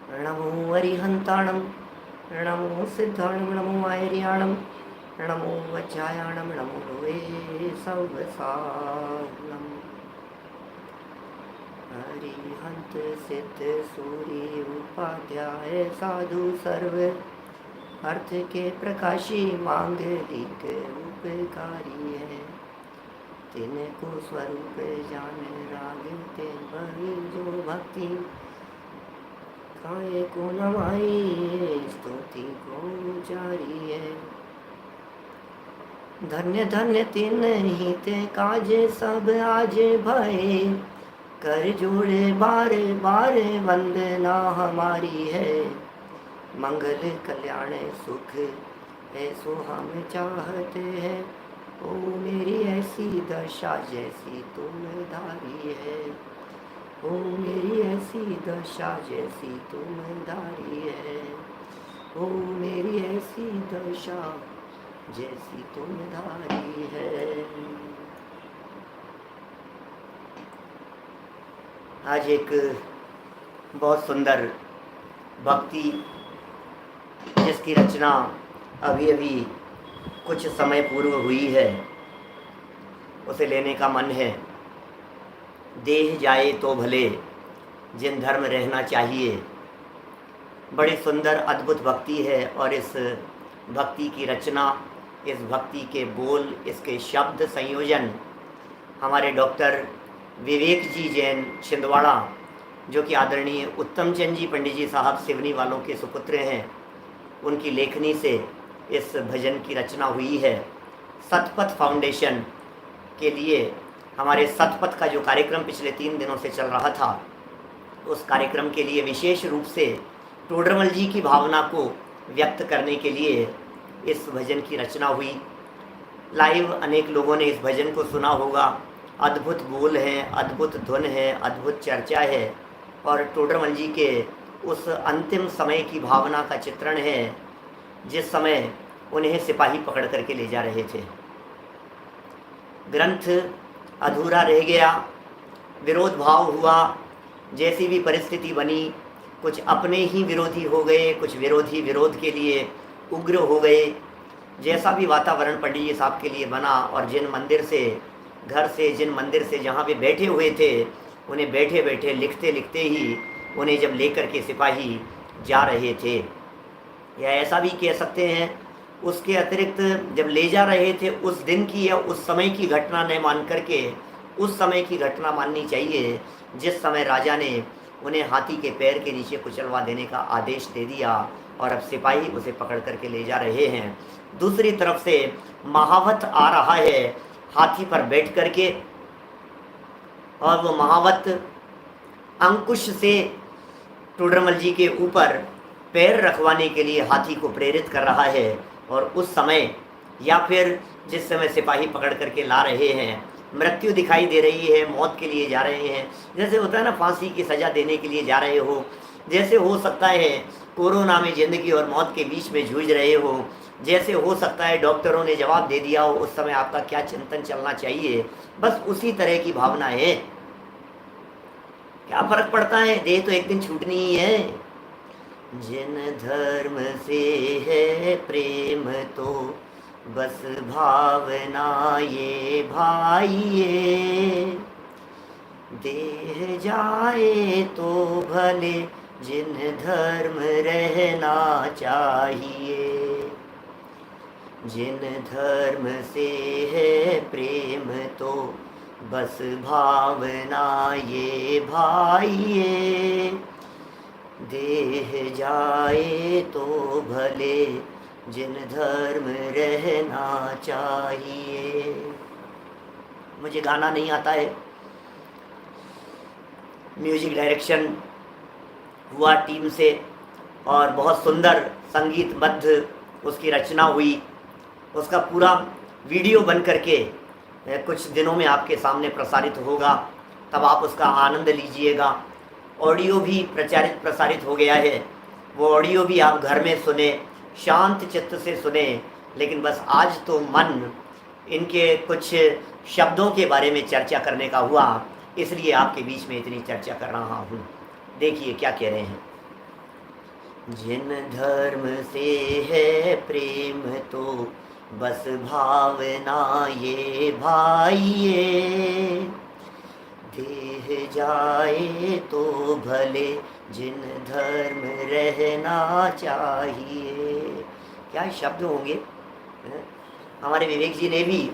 नमो अरिहंताणं नमो सिद्धाणं नमो आयर्याणं नमो वज्रायाणं नमो लोये सवसानम्। अरिहंत सिद्ध सूर्य उपाध्याय साधु सर्व अर्थ के प्रकाशी मांगलिक उपकारी है। तिनको स्वरूप जान राग ते बही जो भक्ति काय को नवाई स्तुति को जारी है। धन्य धन्य तिन ही ते काज सब आज भय कर जोड़े बारे बारे वंदना हमारी है। मंगल कल्याण सुख ऐसो हम चाहते हैं। ओ मेरी ऐसी दशा जैसी तुम धारी है। ओ मेरी ऐसी दशा जैसी तुम धारी है। ओ मेरी ऐसी दशा जैसी तुम धारी है। आज एक बहुत सुंदर भक्ति जिसकी रचना अभी अभी कुछ समय पूर्व हुई है, उसे लेने का मन है। देह जाए तो भले जिन धर्म रहना चाहिए। बड़ी सुंदर अद्भुत भक्ति है और इस भक्ति की रचना, इस भक्ति के बोल, इसके शब्द संयोजन हमारे डॉक्टर विवेक जी जैन छिंदवाड़ा, जो कि आदरणीय उत्तम चंद जी पंडित जी साहब सिवनी वालों के सुपुत्र हैं, उनकी लेखनी से इस भजन की रचना हुई है। सतपथ फाउंडेशन के लिए हमारे सतपथ का जो कार्यक्रम पिछले 3 दिनों से चल रहा था, उस कार्यक्रम के लिए विशेष रूप से टोडरमल जी की भावना को व्यक्त करने के लिए इस भजन की रचना हुई। लाइव अनेक लोगों ने इस भजन को सुना होगा। अद्भुत बोल हैं, अद्भुत धुन है, अद्भुत चर्चा है और टोडरमल जी के उस अंतिम समय की भावना का चित्रण है जिस समय उन्हें सिपाही पकड़ करके ले जा रहे थे। ग्रंथ अधूरा रह गया, विरोध भाव हुआ, जैसी भी परिस्थिति बनी, कुछ अपने ही विरोधी हो गए, कुछ विरोधी विरोध के लिए उग्र हो गए। जैसा भी वातावरण पंडित जी साहब के लिए बना और जिन मंदिर से, घर से, जिन मंदिर से जहाँ पे बैठे हुए थे, उन्हें बैठे बैठे लिखते लिखते ही उन्हें जब लेकर के सिपाही जा रहे थे, या ऐसा भी कह सकते हैं उसके अतिरिक्त जब ले जा रहे थे उस दिन की या उस समय की घटना न मान करके उस समय की घटना माननी चाहिए जिस समय राजा ने उन्हें हाथी के पैर के नीचे कुचलवा देने का आदेश दे दिया और अब सिपाही उसे पकड़ करके ले जा रहे हैं। दूसरी तरफ से महावत आ रहा है हाथी पर बैठ करके, और वो महावत अंकुश से टोडरमल जी के ऊपर पैर रखवाने के लिए हाथी को प्रेरित कर रहा है। और उस समय या फिर जिस समय सिपाही पकड़ करके ला रहे हैं, मृत्यु दिखाई दे रही है, मौत के लिए जा रहे हैं। जैसे होता है ना, फांसी की सज़ा देने के लिए जा रहे हो, जैसे हो सकता है कोरोना में ज़िंदगी और मौत के बीच में जूझ रहे हो, जैसे हो सकता है डॉक्टरों ने जवाब दे दिया हो, उस समय आपका क्या चिंतन चलना चाहिए, बस उसी तरह की भावना है। क्या फर्क पड़ता है, देह तो एक दिन छूटनी ही है। जिन धर्म से है प्रेम तो बस भावना ये भाइये। देह जाए तो भले जिन धर्म रहना चाहिए। जिन धर्म से है प्रेम तो बस भावना ये भाइये। देह जाए तो भले जिन धर्म रहना चाहिए। मुझे गाना नहीं आता है, म्यूजिक डायरेक्शन हुआ टीम से और बहुत सुंदर संगीतबद्ध उसकी रचना हुई। उसका पूरा वीडियो बन करके कुछ दिनों में आपके सामने प्रसारित होगा, तब आप उसका आनंद लीजिएगा। ऑडियो भी प्रसारित हो गया है, वो ऑडियो भी आप घर में सुने, शांत चित्त से सुने। लेकिन बस आज तो मन इनके कुछ शब्दों के बारे में चर्चा करने का हुआ, इसलिए आपके बीच में इतनी चर्चा कर रहा हूँ। देखिए क्या कह रहे हैं। जिन धर्म से है प्रेम तो बस भावना ये भाइये, देह जाए तो भले जिन धर्म रहना चाहिए। क्या शब्द होंगे। हमारे विवेक जी ने भी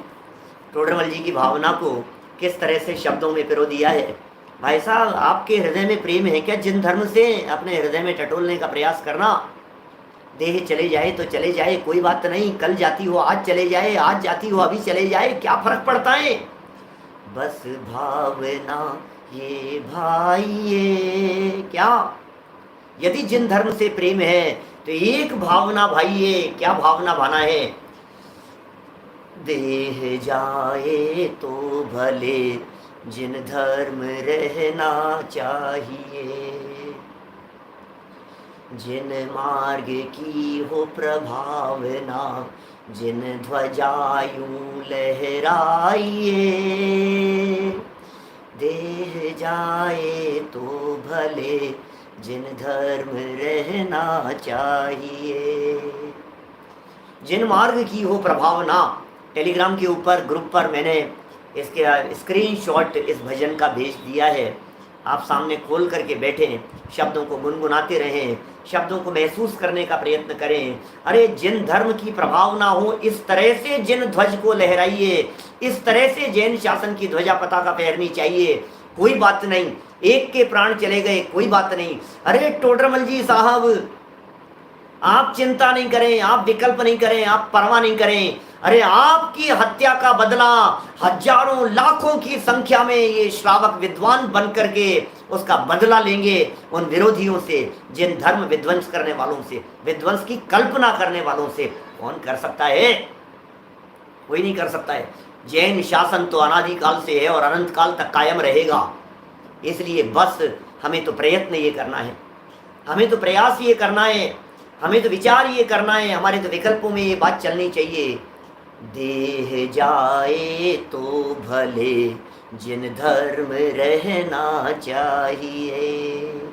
टोडरमल जी की भावना को किस तरह से शब्दों में पिरो दिया है। भाई साहब, आपके हृदय में प्रेम है क्या? जिन धर्म से अपने हृदय में टटोलने का प्रयास करना। देह चले जाए तो चले जाए, कोई बात नहीं। कल जाती हो आज चले जाए, आज जाती हो अभी चले जाए, क्या फर्क पड़ता है। बस भावना ये भाई ये। क्या? यदि जिन धर्म से प्रेम है तो एक भावना भाई ये। क्या भावना भाना है? देह जाए तो भले जिन धर्म रहना चाहिए, जिन मार्ग की हो प्रभावना, जिन ध्वजायूं लहराइए, देह जाए तो भले जिन धर्म रहना चाहिए। जिन मार्ग की हो प्रभावना। टेलीग्राम के ऊपर ग्रुप पर मैंने इसके स्क्रीनशॉट इस भजन का भेज दिया है। आप सामने खोल करके बैठें, शब्दों को गुनगुनाते रहें, शब्दों को महसूस करने का प्रयत्न करें। अरे जिन धर्म की प्रभावना हो, इस तरह से जिन ध्वज को लहराइए, इस तरह से जैन शासन की ध्वजा पताका फहरनी चाहिए। कोई बात नहीं, एक के प्राण चले गए, कोई बात नहीं। अरे टोडरमल जी साहब, आप चिंता नहीं करें, आप विकल्प नहीं करें, आप परवाह नहीं करें। अरे आपकी हत्या का बदला हजारों लाखों की संख्या में ये श्रावक विद्वान बन करके उसका बदला लेंगे उन विरोधियों से, जिन धर्म विध्वंस करने वालों से, विध्वंस की कल्पना करने वालों से। कौन कर सकता है? कोई नहीं कर सकता है। जैन शासन तो अनादिकाल से है और अनंत काल तक कायम रहेगा। इसलिए बस हमें तो प्रयत्न ये करना है, हमें तो प्रयास ये करना है, हमें तो विचार ये करना है, हमारे तो विकल्पों में ये बात चलनी चाहिए। देह जाए तो भले जिन धर्म रहना चाहिए।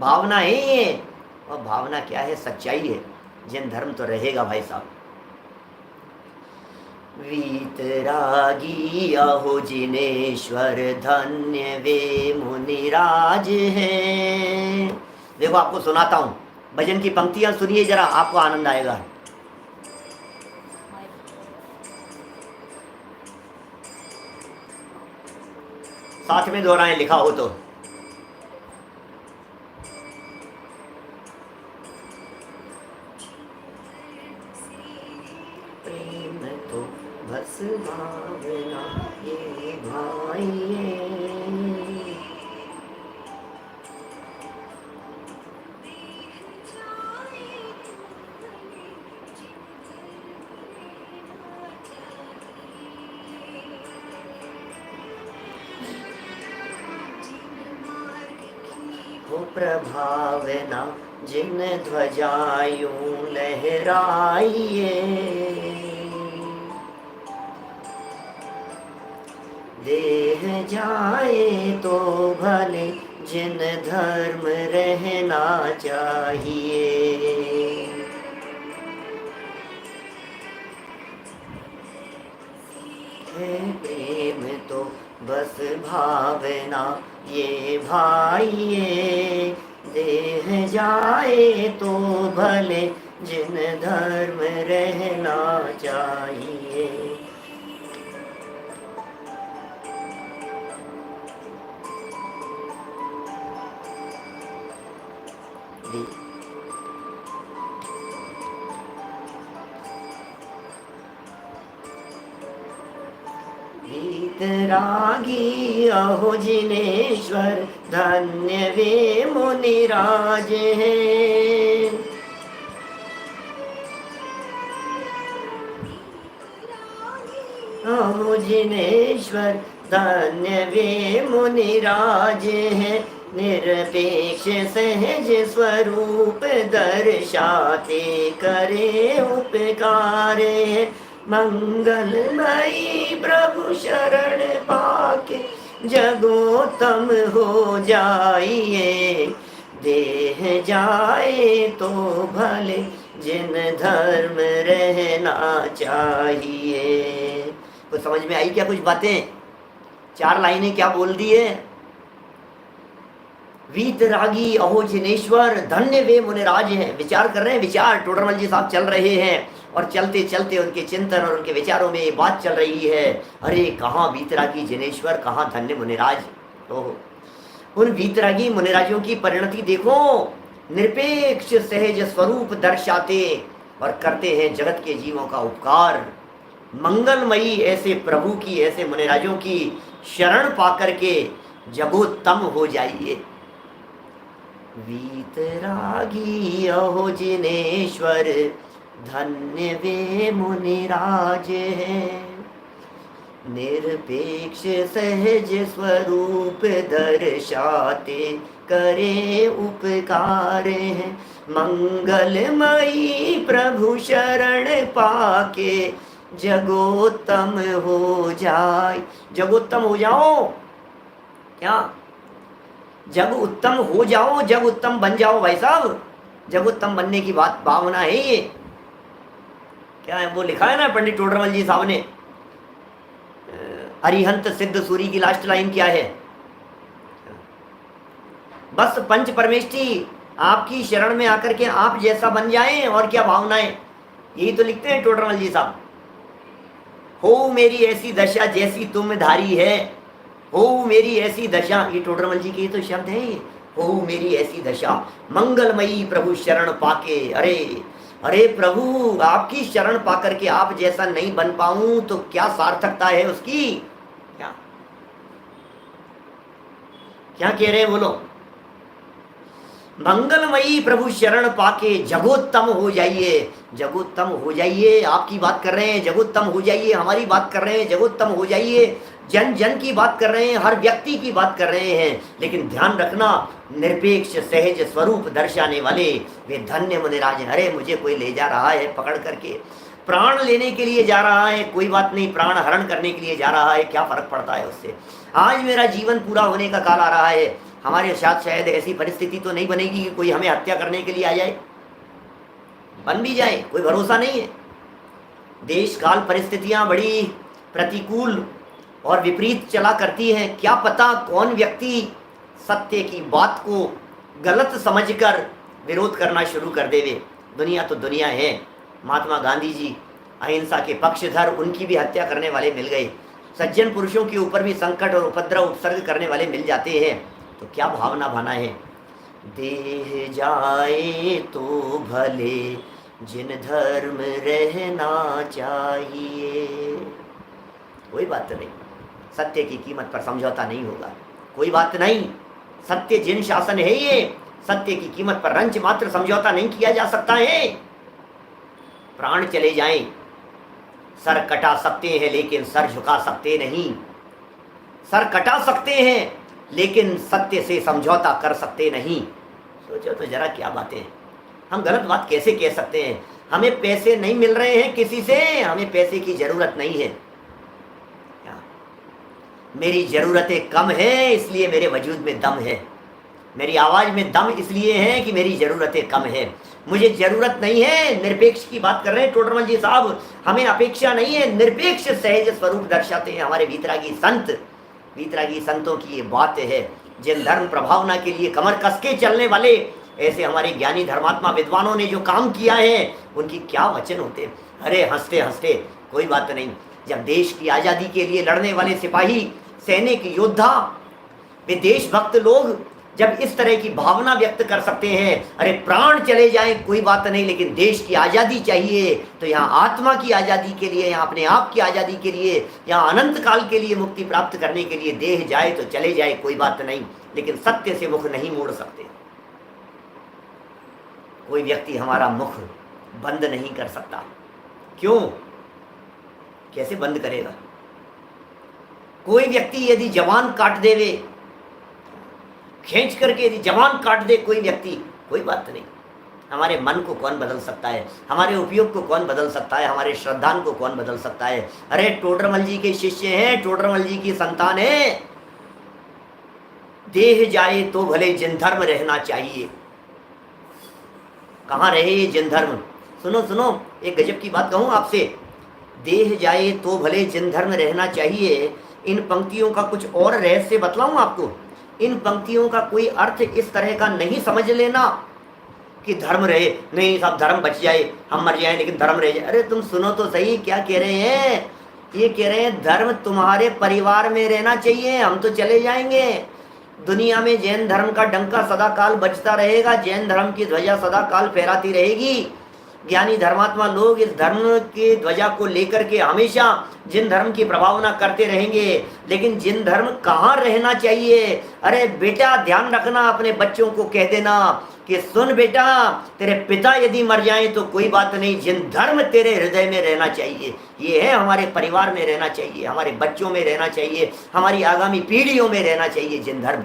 भावना है ये, और भावना क्या है? सच्चाई है। जिन धर्म तो रहेगा भाई साहब। वीतरागी अहो जिनेश्वर, धन्य वे मुनिराज हैं। देखो आपको सुनाता हूँ, भजन की पंक्तियां सुनिए जरा, आपको आनंद आएगा। साथ में दोहराएं लिखा हो तो। प्रेम तो बस भावना ये भाई। प्रभावना जिन ध्वजायूं लहराइए, देह जाए तो भले जिन धर्म रहना चाहिए। है प्रेम तो बस भावना ये भाइये, देह जाए तो भले जिन धर्म रहना चाहिए। वीतरागी अहो जिनेश्वर, धन्य वे मुनिराज हैं। अहो जिनेश्वर, धन्य वे मुनिराज हैं। निरपेक्ष सहज स्वरूप दर्शाते करे उपकार। मंगलमयी प्रभु शरण पाके जगोत्तम हो जाइए, देह जाए तो भले जिन धर्म रहना चाहिए। कुछ समझ में आई क्या? कुछ बातें, 4 लाइनें क्या बोल दी है? वीतरागी अहो जिनेश्वर, धन्य वे मुनिराज हैं। विचार कर रहे हैं, विचार टोडरमल जी साहब चल रहे हैं और चलते चलते उनके चिंतन और उनके विचारों में ये बात चल रही है, अरे कहाँ वीतरागी जिनेश्वर, कहाँ धन्य मुनिराज। ओहो, उन वीतरागी मुनिराजों की परिणति देखो, निरपेक्ष सहज स्वरूप दर्शाते और करते हैं जगत के जीवों का उपकार। मंगलमयी ऐसे प्रभु की, ऐसे मुनिराजों की शरण पाकर के जगोत्तम हो जाइए। वीतरागी अहो जिनेश्वर, धन्य वे मुनिराज हैं। निरपेक्ष सहज स्वरूप दर्शाते करे उपकार हैं। मंगलमयी प्रभु शरण पाके जगोत्तम हो जाए। जगोत्तम हो जाओ, क्या जग उत्तम हो जाओ, जग उत्तम बन जाओ भाई साहब। जग उत्तम बनने की बात भावना है ये, क्या है वो लिखा है ना पंडित टोडरमल जी साहब ने। अरिहंत सिद्ध सूरी की लास्ट लाइन क्या है? बस पंच परमेष्ठी आपकी शरण में आकर के आप जैसा बन जाएं, और क्या भावनाएं, यही तो लिखते हैं टोडरमल जी साहब। हो मेरी ऐसी दशा जैसी तुम धारी है, हो मेरी ऐसी दशा, ये टोडरमल जी के तो शब्द हैं। हो मेरी ऐसी दशा, मंगलमयी प्रभु शरण पाके, अरे अरे प्रभु आपकी शरण पाकर के आप जैसा नहीं बन पाऊं तो क्या सार्थकता है उसकी? क्या क्या कह रहे हैं बोलो? मंगलमयी प्रभु शरण पाके जगोत्तम हो जाइए। जगोत्तम हो जाइए, आपकी बात कर रहे हैं, जगोत्तम हो जाइए। हमारी बात कर रहे हैं, जगोत्तम हो जाइए। जन जन की बात कर रहे हैं, हर व्यक्ति की बात कर रहे हैं। लेकिन ध्यान रखना, निरपेक्ष सहज स्वरूप दर्शाने वाले वे धन्य मुनिराज हैं। अरे मुझे कोई ले जा रहा है पकड़ करके, प्राण लेने के लिए जा रहा है, कोई बात नहीं, प्राण हरण करने के लिए जा रहा है, क्या फर्क पड़ता है उससे। आज मेरा जीवन पूरा होने का काल आ रहा है, हमारे साथ शायद ऐसी परिस्थिति तो नहीं बनेगी कि कोई हमें हत्या करने के लिए आ जाए। बन भी जाए, कोई भरोसा नहीं है। देश काल परिस्थितियां बड़ी प्रतिकूल और विपरीत चला करती हैं। क्या पता कौन व्यक्ति सत्य की बात को गलत समझकर विरोध करना शुरू कर देवे। दुनिया तो दुनिया है। महात्मा गांधी जी अहिंसा के पक्षधर, उनकी भी हत्या करने वाले मिल गए। सज्जन पुरुषों के ऊपर भी संकट और उपद्रव उपसर्ग करने वाले मिल जाते हैं। तो क्या भावना भाना है? देह जाए तो भले जिन धर्म रहना चाहिए। कोई बात नहीं, सत्य की कीमत पर समझौता नहीं होगा। कोई बात नहीं, सत्य जिन शासन है ये, सत्य की कीमत पर रंच मात्र समझौता नहीं किया जा सकता है। प्राण चले जाएं, सर कटा सकते हैं लेकिन सर झुका सकते नहीं। सर कटा सकते हैं लेकिन सत्य से समझौता कर सकते नहीं। सोचो तो जरा क्या बातें हैं। हम गलत बात कैसे कह सकते हैं? हमें पैसे नहीं मिल रहे हैं किसी से, हमें पैसे की जरूरत नहीं है। मेरी ज़रूरतें कम है इसलिए मेरे वजूद में दम है। मेरी आवाज़ में दम इसलिए है कि मेरी ज़रूरतें कम है। मुझे ज़रूरत नहीं है, निरपेक्ष की बात कर रहे हैं टोडरमल जी साहब, हमें अपेक्षा नहीं है। निरपेक्ष सहज स्वरूप दर्शाते हैं हमारे वीतरागी संत। वीतरागी संतों की ये बात है, जिन धर्म प्रभावना के लिए कमर कस के चलने वाले ऐसे हमारे ज्ञानी धर्मात्मा विद्वानों ने जो काम किया है, उनकी क्या वचन होते। अरे हंसते हंसते, कोई बात नहीं। जब देश की आज़ादी के लिए लड़ने वाले सिपाही, सैनिक, योद्धा, वे देशभक्त लोग जब इस तरह की भावना व्यक्त कर सकते हैं, अरे प्राण चले जाएं कोई बात नहीं लेकिन देश की आज़ादी चाहिए, तो यहाँ आत्मा की आज़ादी के लिए, यहाँ अपने आप की आज़ादी के लिए, यहाँ अनंत काल के लिए मुक्ति प्राप्त करने के लिए देह जाए तो चले जाए, कोई बात नहीं, लेकिन सत्य से मुख नहीं मोड़ सकते। कोई व्यक्ति हमारा मुख बंद नहीं कर सकता। क्यों? कैसे बंद करेगा? कोई व्यक्ति यदि जवान काट देवे, खींच करके यदि जवान काट दे कोई व्यक्ति, कोई बात नहीं। हमारे मन को कौन बदल सकता है? हमारे उपयोग को कौन बदल सकता है? हमारे श्रद्धान को कौन बदल सकता है? अरे टोडरमल जी के शिष्य हैं, टोडरमल जी की संतान है। देह जाए तो भले जिन धर्म रहना चाहिए। कहाँ रहे ये जिन धर्म। सुनो सुनो, एक गजब की बात कहूँ आपसे, देह जाए तो भले जिन धर्म रहना चाहिए। इन पंक्तियों का कुछ और रहस्य बतलाऊं आपको। इन पंक्तियों का कोई अर्थ इस तरह का नहीं समझ लेना कि धर्म रहे, नहीं साहब धर्म बच जाए, हम मर जाए लेकिन धर्म रह जाए। अरे तुम सुनो तो सही, क्या कह रहे हैं। ये कह रहे हैं धर्म तुम्हारे परिवार में रहना चाहिए, हम तो चले जाएंगे। दुनिया में जैन धर्म का डंका सदा काल बजता रहेगा, जैन धर्म की ध्वजा सदा काल फहराती रहेगी। ज्ञानी धर्मात्मा लोग इस धर्म की ध्वजा को लेकर के हमेशा जिन धर्म की प्रभावना करते रहेंगे। लेकिन जिन धर्म कहाँ रहना चाहिए। अरे बेटा ध्यान रखना, अपने बच्चों को कह देना कि सुन बेटा, तेरे पिता यदि मर जाएं तो कोई बात नहीं, जिन धर्म तेरे हृदय में रहना चाहिए। ये है हमारे परिवार में रहना चाहिए, हमारे बच्चों में रहना चाहिए, हमारी आगामी पीढ़ियों में रहना चाहिए जिन धर्म।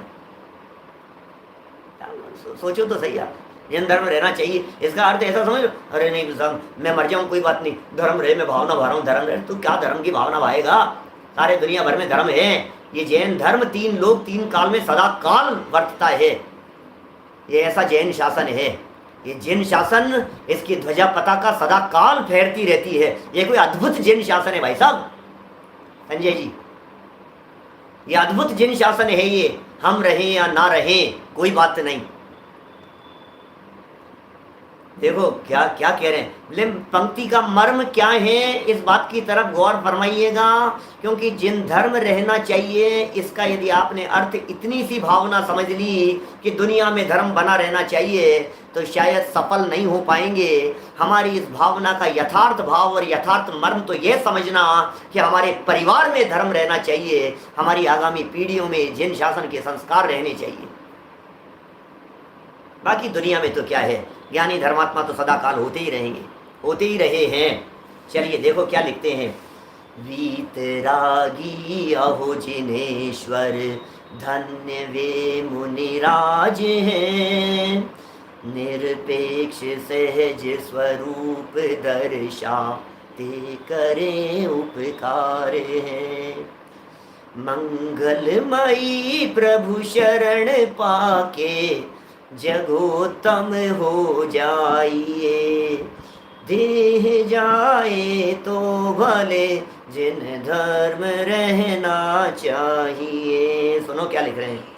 सोचो तो सही आप, जिन धर्म रहना चाहिए। इसका अर्थ ऐसा समझो, अरे नहीं साहब मैं मर जाऊं कोई बात नहीं, धर्म रहे, मैं भावना भा रहा हूँ, धर्म रहे। तो क्या धर्म की भावना भाएगा, सारे दुनिया भर में धर्म है। ये जैन धर्म तीन लोग तीन काल में सदा काल वर्तता है। ये ऐसा जैन शासन है, ये जैन शासन, इसकी ध्वजा पताका सदा काल फहरती रहती है। ये कोई अद्भुत जैन शासन है भाई साहब, संजय जी, ये अद्भुत जैन शासन है। ये हम रहें या ना रहें कोई बात नहीं। देखो क्या क्या कह रहे हैं, लेकिन पंक्ति का मर्म क्या है इस बात की तरफ गौर फरमाइएगा। क्योंकि जिन धर्म रहना चाहिए, इसका यदि आपने अर्थ इतनी सी भावना समझ ली कि दुनिया में धर्म बना रहना चाहिए, तो शायद सफल नहीं हो पाएंगे। हमारी इस भावना का यथार्थ भाव और यथार्थ मर्म तो यह समझना कि हमारे परिवार में धर्म रहना चाहिए, हमारी आगामी पीढ़ियों में जिन शासन के संस्कार रहने चाहिए। बाकी दुनिया में तो क्या है, ज्ञानी धर्मात्मा तो सदा काल होते ही रहेंगे, होते ही रहे हैं। चलिए देखो क्या लिखते हैं। वीतरागी अहो जिनेश्वर, धन्य वे मुनिराज हैं। निरपेक्ष सहज स्वरूप दर्शाते करें उपकार हैं। मंगलमयी प्रभु शरण पाके, जगोत्तम हो जाइए। देह जाए तो भले जिन धर्म रहना चाहिए। सुनो क्या लिख रहे हैं।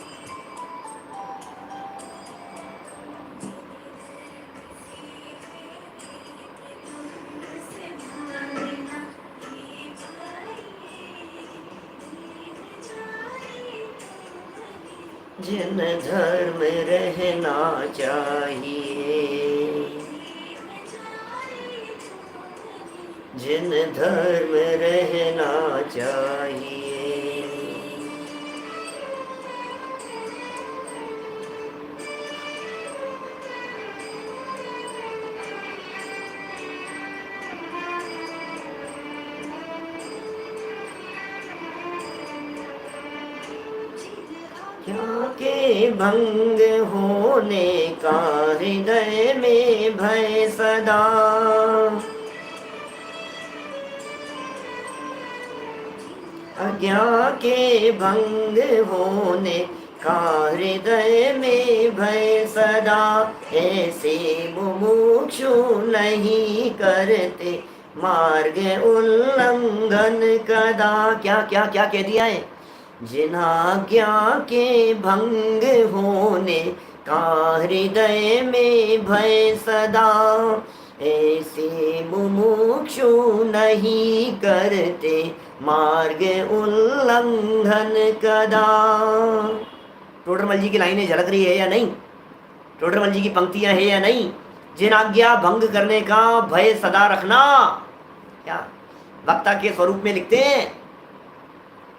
जिन धर्म रहना चाहिए, जिन धर्म रहना चाहिए। क्या के भंग होने का हृदय में भय सदा। अज्ञा के भंग होने का हृदय में भय सदा। ऐसे मुमुक्षु नहीं करते मार्ग उल्लंघन कदा। क्या क्या क्या कह दिया है। जिन आज्ञा के भंग होने का हृदय में भय सदा। ऐसे मुमुक्षु नहीं करते मार्ग उल्लंघन कदा। टोडरमल जी की लाइनें झलक रही है या नहीं, टोडरमल जी की पंक्तियां है या नहीं। जिन आज्ञा भंग करने का भय सदा रखना, क्या वक्ता के स्वरूप में लिखते हैं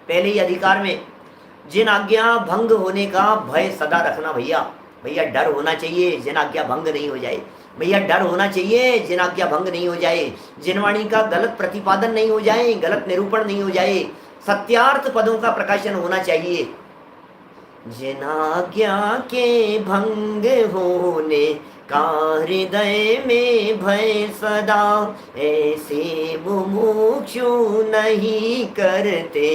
पहले ही अधिकार में। जिन आज्ञा भंग होने का भय सदा रखना। भैया भैया डर होना चाहिए जिन आज्ञा भंग नहीं हो जाए। भैया डर होना चाहिए जिन आज्ञा भंग नहीं हो जाए, जिनवाणी का गलत प्रतिपादन नहीं हो जाए, गलत निरूपण नहीं हो जाए, सत्यार्थ पदों का प्रकाशन होना चाहिए। जिन आज्ञा के भंग होने का हृदय में भय सदा। ऐसे मुमुक्षु नहीं करते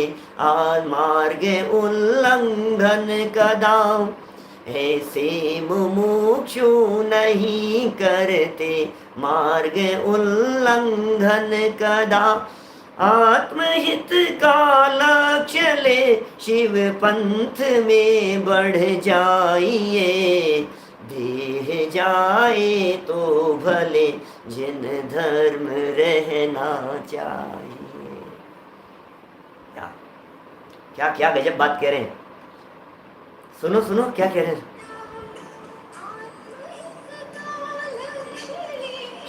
मार्ग उल्लंघन कदा। ऐसे मुमुक्षु नहीं करते मार्ग उल्लंघन कदा। आत्महित का लक्ष्य ले शिव पंथ में बढ़ जाइए। देह जाए तो भले जिन धर्म रहना चाहिए। क्या क्या क्या गजब बात कह रहे हैं। सुनो सुनो क्या कह रहे हैं।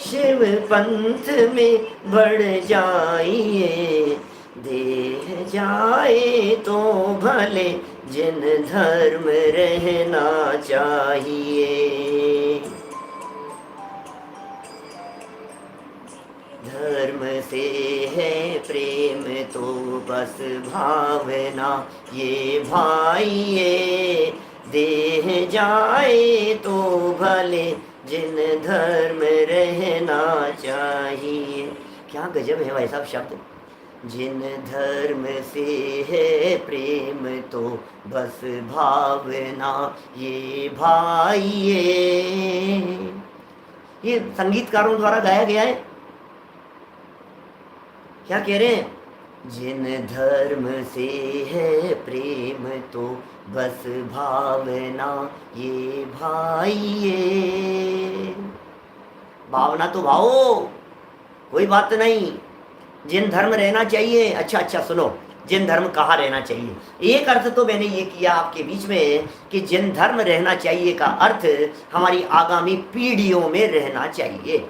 शिव पंथ में बढ़ जाइए। देह जाए तो भले जिन धर्म रहना चाहिए। धर्म से है प्रेम तो बस भावना ये भाइये। देह जाए तो भले जिन धर्म रहना चाहिए। क्या गजब है भाई साहब शब्द। जिन धर्म से है प्रेम तो बस भावना ये भाइये। ये संगीतकारों द्वारा गाया गया है। क्या कह रहे हैं। जिन धर्म से है प्रेम तो बस भावना ये भाइये। भावना तो भाओ, कोई बात नहीं। जिन धर्म रहना चाहिए। अच्छा अच्छा सुनो, जिन धर्म कहाँ रहना चाहिए। एक अर्थ तो मैंने ये किया आपके बीच में कि जिन धर्म रहना चाहिए का अर्थ हमारी आगामी पीढ़ियों में रहना चाहिए,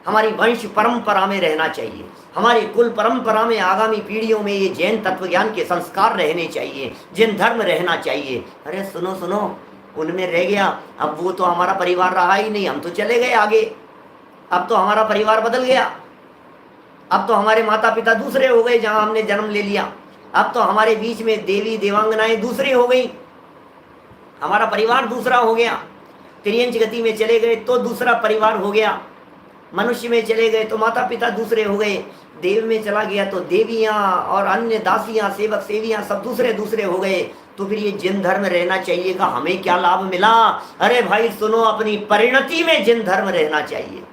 हमारी वंश परंपरा में रहना चाहिए, हमारी कुल परंपरा में आगामी पीढ़ियों में ये जैन तत्वज्ञान के संस्कार रहने चाहिए। जिन धर्म रहना चाहिए। अरे सुनो सुनो, उनमें रह गया। अब वो तो हमारा परिवार रहा ही नहीं, हम तो चले गए आगे। अब तो हमारा परिवार बदल गया। अब तो हमारे माता पिता दूसरे हो गए जहां हमने जन्म ले लिया। अब तो हमारे बीच में देवी देवांगनाएं दूसरी हो गई, हमारा परिवार दूसरा हो गया। त्रियंच गति में चले गए तो दूसरा परिवार हो गया। मनुष्य में चले गए तो माता पिता दूसरे हो गए। देव में चला गया तो देवियां और अन्य दासियां सेवक सेवियां सब दूसरे दूसरे हो गए। तो फिर ये जिन धर्म रहना चाहिए का हमें क्या लाभ मिला। अरे भाई सुनो, अपनी परिणति में जिन धर्म रहना चाहिए।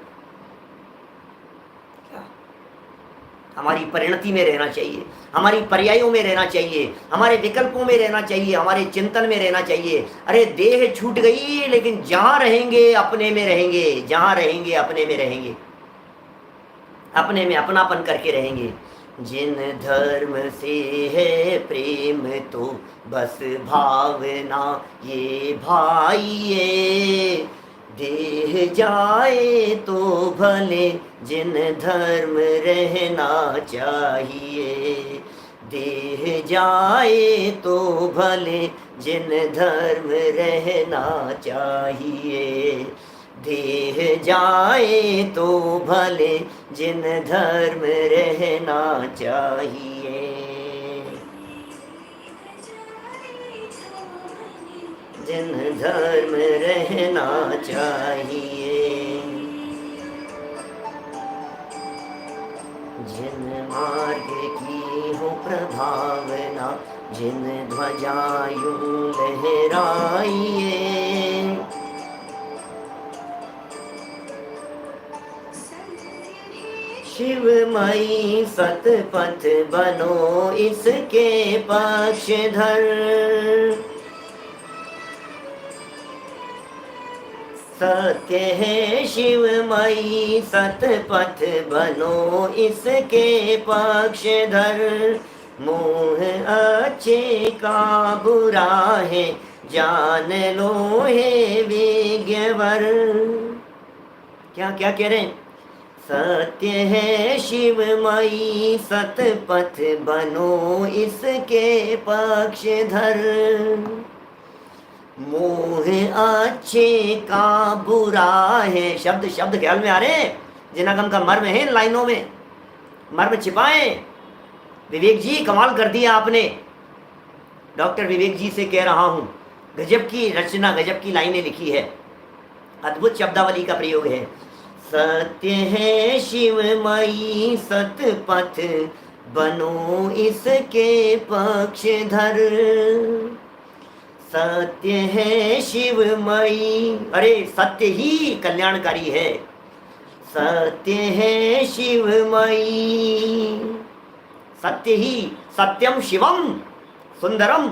हमारी परिणति में रहना चाहिए, हमारी पर्यायों में रहना चाहिए, हमारे विकल्पों में रहना चाहिए, हमारे चिंतन में रहना चाहिए। अरे देह छूट गई लेकिन जहां रहेंगे अपने में रहेंगे, जहां रहेंगे अपने में रहेंगे, अपने में अपनापन करके रहेंगे। जिन धर्म से है प्रेम तो बस भावना ये भाइये। देह जाए तो भले जिन धर्म रहना चाहिए। देह जाए तो भले जिन धर्म रहना चाहिए। देह जाए तो भले जिन धर्म रहना चाहिए। जिन धर्म रहना चाहिए। जिन मार्ग की हो प्रभावना, जिन ध्वजायूं लहराइए। शिवमयी सतपथ बनो इसके पक्षधर। सत्य है शिवमयी सतपथ बनो इसके पक्षधर। मोह अच्छे का बुरा है जान लो हे विज्ञवर। क्या क्या कह रहे हैं। सत्य है शिवमयी सतपथ बनो इसके पक्षधर। मोह अच्छे का बुरा है। शब्द शब्द ख्याल में आ रहे हैं। जिनागम का मर्म है इन लाइनों में, मर्म छिपाए। विवेक जी कमाल कर दिया आपने। डॉक्टर विवेक जी से कह रहा हूँ, गजब की रचना, गजब की लाइनें लिखी है, अद्भुत शब्दावली का प्रयोग है। सत्य है शिवमयी सतपथ बनो इसके पक्षधर। सत्य है शिवमयी, अरे सत्य ही कल्याणकारी है, सत्य है शिवमयी, सत्य ही, सत्यम शिवम सुंदरम,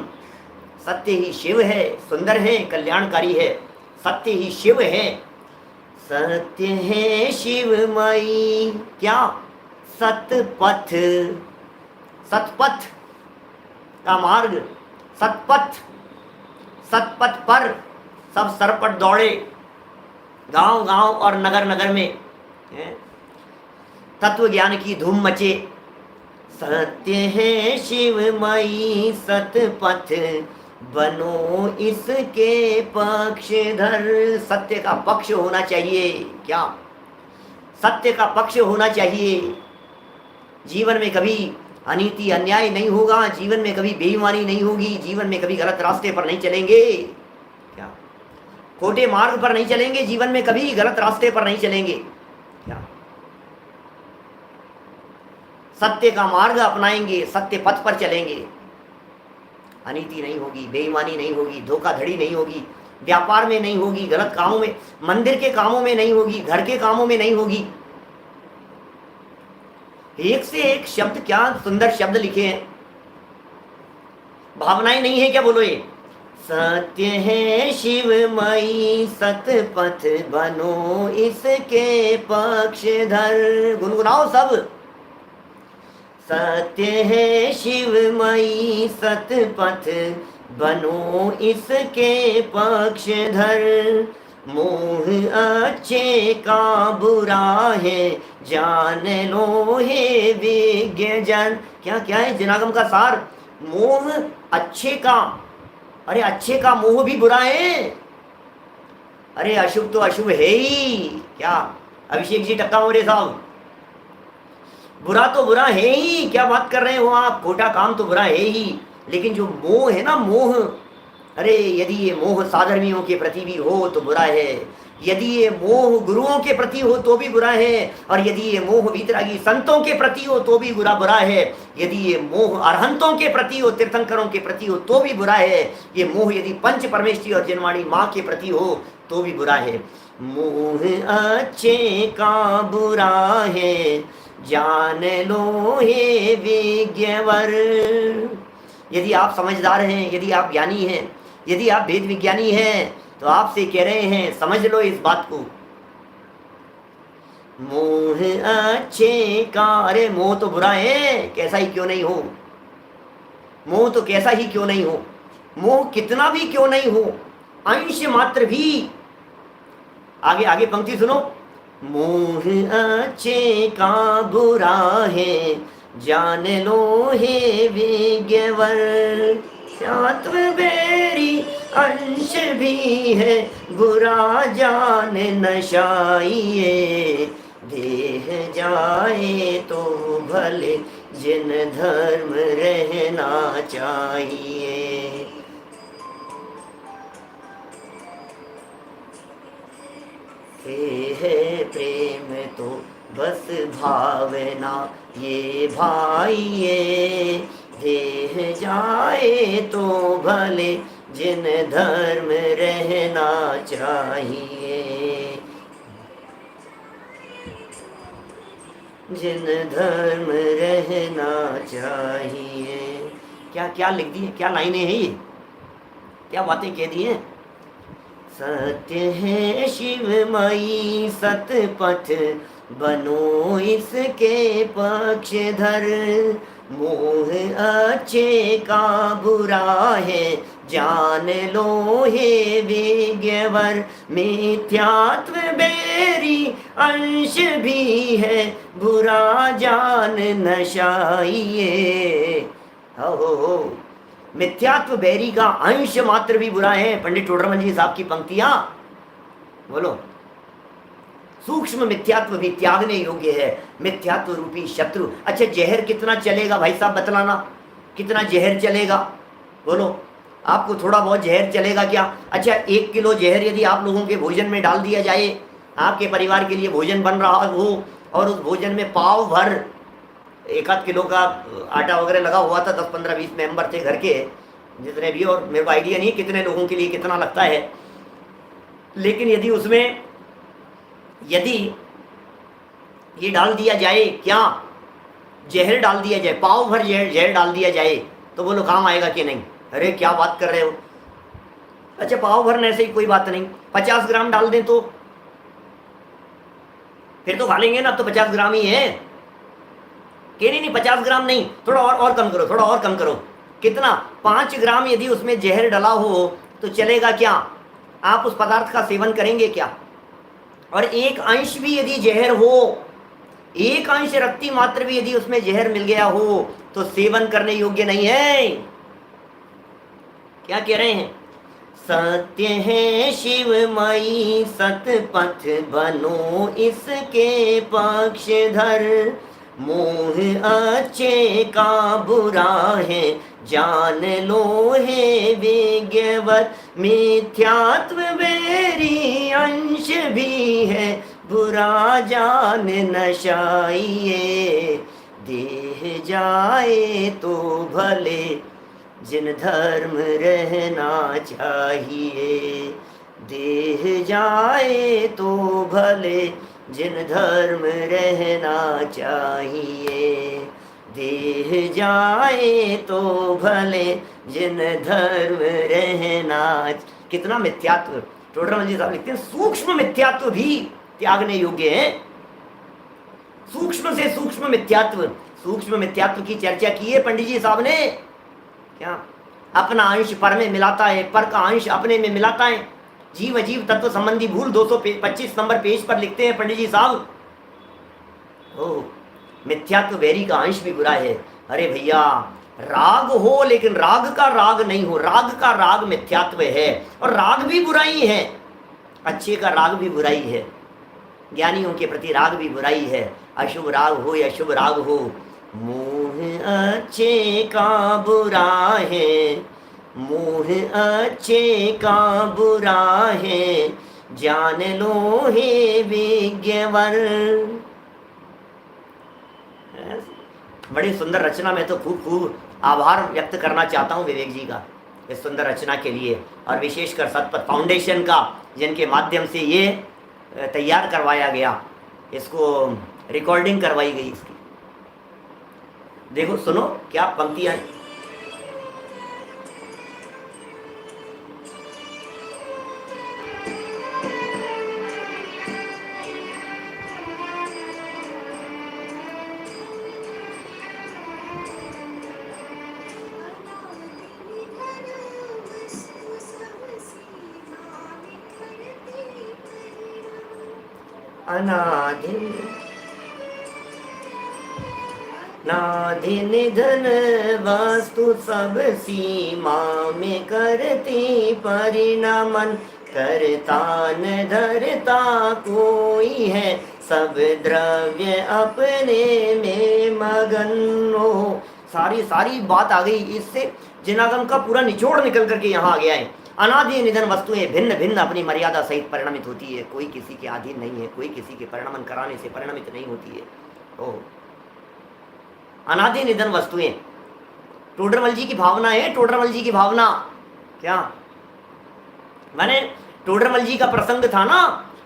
सत्य ही शिव है, सुंदर है, कल्याणकारी है, सत्य ही शिव है, सत्य है शिवमयी। क्या? सतपथ, सतपथ का मार्ग, सतपथ, सतपथ पर सब सरपट दौड़े, गांव गांव और नगर नगर में तत्व ज्ञान की धूम मचे। सत्य है शिवमयी सतपथ, बनो इसके पक्षधर, सत्य का पक्ष होना चाहिए। क्या? सत्य का पक्ष होना चाहिए। जीवन में कभी अनीति अन्याय नहीं होगा, जीवन में कभी बेईमानी नहीं होगी, जीवन में कभी गलत रास्ते पर नहीं चलेंगे, क्या खोटे मार्ग पर नहीं चलेंगे, जीवन में कभी गलत रास्ते पर नहीं चलेंगे, क्या सत्य का मार्ग अपनाएंगे, सत्य पथ पर चलेंगे, अनीति नहीं होगी, बेईमानी नहीं होगी, धोखाधड़ी नहीं होगी, व्यापार में नहीं होगी, गलत कामों में, मंदिर के कामों में नहीं होगी, घर के कामों में नहीं होगी। एक से एक शब्द, क्या सुंदर शब्द लिखे हैं, भावनाएं नहीं है क्या? बोलो ये सत्य है शिवमयी सतपथ, बनो इसके पक्षधर, गुनगुनाओ सब। सत्य है शिवमयी सतपथ, बनो इसके पक्षधर, मोह अच्छे का बुरा है, जान लो हे विज्ञ जन। क्या क्या है जनागम का सार? मोह अच्छे का, अरे अच्छे का मोह भी बुरा है, अरे अशुभ तो अशुभ है ही। क्या अभिषेक जी टक्का मोरे साहब, बुरा तो बुरा है ही, क्या बात कर रहे हो आप, खोटा काम तो बुरा है ही, लेकिन जो मोह है ना, मोह, अरे यदि ये मोह साधर्मियों के प्रति भी हो तो बुरा है, यदि ये मोह गुरुओं के प्रति हो तो भी बुरा है, और यदि ये मोह वीतरागी संतों के प्रति हो तो भी बुरा है, यदि ये मोह अरहंतों के प्रति हो, तीर्थंकरों के प्रति हो तो भी बुरा है, ये मोह यदि पंच परमेश्वरी और जनवाणी माँ के प्रति हो तो भी बुरा है। मोह अच्छे का बुरा है, जान लो हे विज्ञवर। यदि आप समझदार हैं, यदि आप ज्ञानी हैं, यदि आप वेद विज्ञानी हैं, तो आपसे कह रहे हैं समझ लो इस बात को। मोह अच्छे का, अरे मोह तो बुरा है, कैसा ही क्यों नहीं हो, मोह तो कैसा ही क्यों नहीं हो, मोह कितना भी क्यों नहीं हो, अंश मात्र भी। आगे आगे पंक्ति सुनो, मोह अच्छे का बुरा है, जान लो हे विज्ञवर, सत्व बेरी अंश भी है, बुरा जान नशाइए, देह जाए तो भले जिन धर्म रहना चाहिए। है प्रेम तो बस भावना ये भाइये, देह जाए तो भले जिन धर्म रहना चाहिए, जिन धर्म रहना चाहिए। क्या क्या लिख दी है, क्या लाइनें हैं ये, क्या बातें कह दी हैं। सत्य है शिवमयी सतपथ, बनो इसके पक्षधर, मोह अच्छे का बुरा है, जान लो हे विज्ञवर, मिथ्यात्व बेरी अंश भी है, बुरा जान नशाइए। हो मिथ्यात्व बैरी का अंश मात्र भी बुरा है। पंडित टोडरमल जी साहब की पंक्तियां, बोलो, सूक्ष्म मिथ्यात्व भी त्यागने योग्य है, मिथ्यात्व रूपी शत्रु। अच्छा जहर कितना चलेगा भाई साहब, बतलाना कितना जहर चलेगा, बोलो आपको थोड़ा बहुत जहर चलेगा क्या? अच्छा 1 किलो जहर यदि आप लोगों के भोजन में डाल दिया जाए, आपके परिवार के लिए भोजन बन रहा हो और उस भोजन में पाव भर 1 आध किलो का आटा वगैरह लगा हुआ था, 10 15 20 मेंबर थे घर के, जितने भी, और मेरे को आइडिया नहीं कितने लोगों के लिए कितना लगता है, लेकिन यदि उसमें यदि ये डाल दिया जाए, क्या जहर डाल दिया जाए, पाव भर जहर डाल दिया जाए, तो बोलो काम आएगा कि नहीं? अरे क्या बात कर रहे हो? अच्छा पाव भरने से ही कोई बात नहीं, 50 ग्राम डाल दें तो फिर तो खा लेंगे ना, अब तो 50 ग्राम ही है। कि नहीं 50 ग्राम नहीं, थोड़ा और कम करो, थोड़ा और कम करो। कितना? 5 ग्राम यदि उसमें जहर डला हो तो चलेगा क्या? आप उस पदार्थ का सेवन करेंगे क्या? और एक अंश भी यदि जहर हो, एक अंश रत्ती मात्र भी यदि उसमें जहर मिल गया हो तो सेवन करने योग्य नहीं है। क्या कह रहे हैं? सत्य है शिवमयी सतपथ बनो इसके पक्षधर, मोह अच्छे का बुरा है जान लो हे विज्ञवत, मिथ्यात्व वेरी अंश भी है बुरा जान नशाइए, देह जाए तो भले जिन धर्म रहना चाहिए, देह जाए तो भले जिन धर्म रहना चाहिए, देह जाए तो भले जिन धर्म रहना। कितना मिथ्यात्व! टोडरमल जी साहब लिखते हैं सूक्ष्म मिथ्यात्व भी त्यागने योग्य है। सूक्ष्म से सूक्ष्म मिथ्यात्व, सूक्ष्म मिथ्यात्व की चर्चा की है पंडित जी साहब ने। क्या? अपना अंश पर में मिलाता है, पर का अंश अपने में मिलाता है। जीव अजीव तत्व संबंधी भूल 225 नंबर पेज पर लिखते हैं पंडित जी साहब। ओह, मिथ्यात्व वेरी का अंश भी बुरा है। अरे भैया राग हो लेकिन राग का राग नहीं हो, राग का राग मिथ्यात्व है, और राग भी बुराई है, अच्छे का राग भी बुराई है, ज्ञानियों के प्रति राग भी बुराई है। अशुभ राग हो या शुभ राग हो, मोह अच्छे का बुरा है, मोह अच्छे का बुरा है जान लो हे विज्ञवर। बड़ी सुंदर रचना, मैं तो खूब आभार व्यक्त करना चाहता हूँ विवेक जी का इस सुंदर रचना के लिए, और विशेषकर सतपथ फाउंडेशन का जिनके माध्यम से ये तैयार करवाया गया, इसको रिकॉर्डिंग करवाई गई इसकी। देखो सुनो क्या पंक्तियां हैं। अनादि नाधि निधन वस्तु सब सीमा में करती परिणमन, करता न धरता कोई है सब द्रव्य अपने में मगन हो। सारी बात आ गई इससे, जिनागम का पूरा निचोड़ निकल करके यहाँ आ गया है। अनादि निधन वस्तुएं भिन्न भिन्न अपनी मर्यादा सहित परिणमित होती है, कोई किसी के अधीन नहीं है, कोई किसी के परिणमन कराने से परिणमित नहीं होती है। ओह, अनादि निधन वस्तुएं टोडरमल जी की भावना है। टोडरमल जी की भावना क्या मैंने, टोडरमल जी का प्रसंग था ना,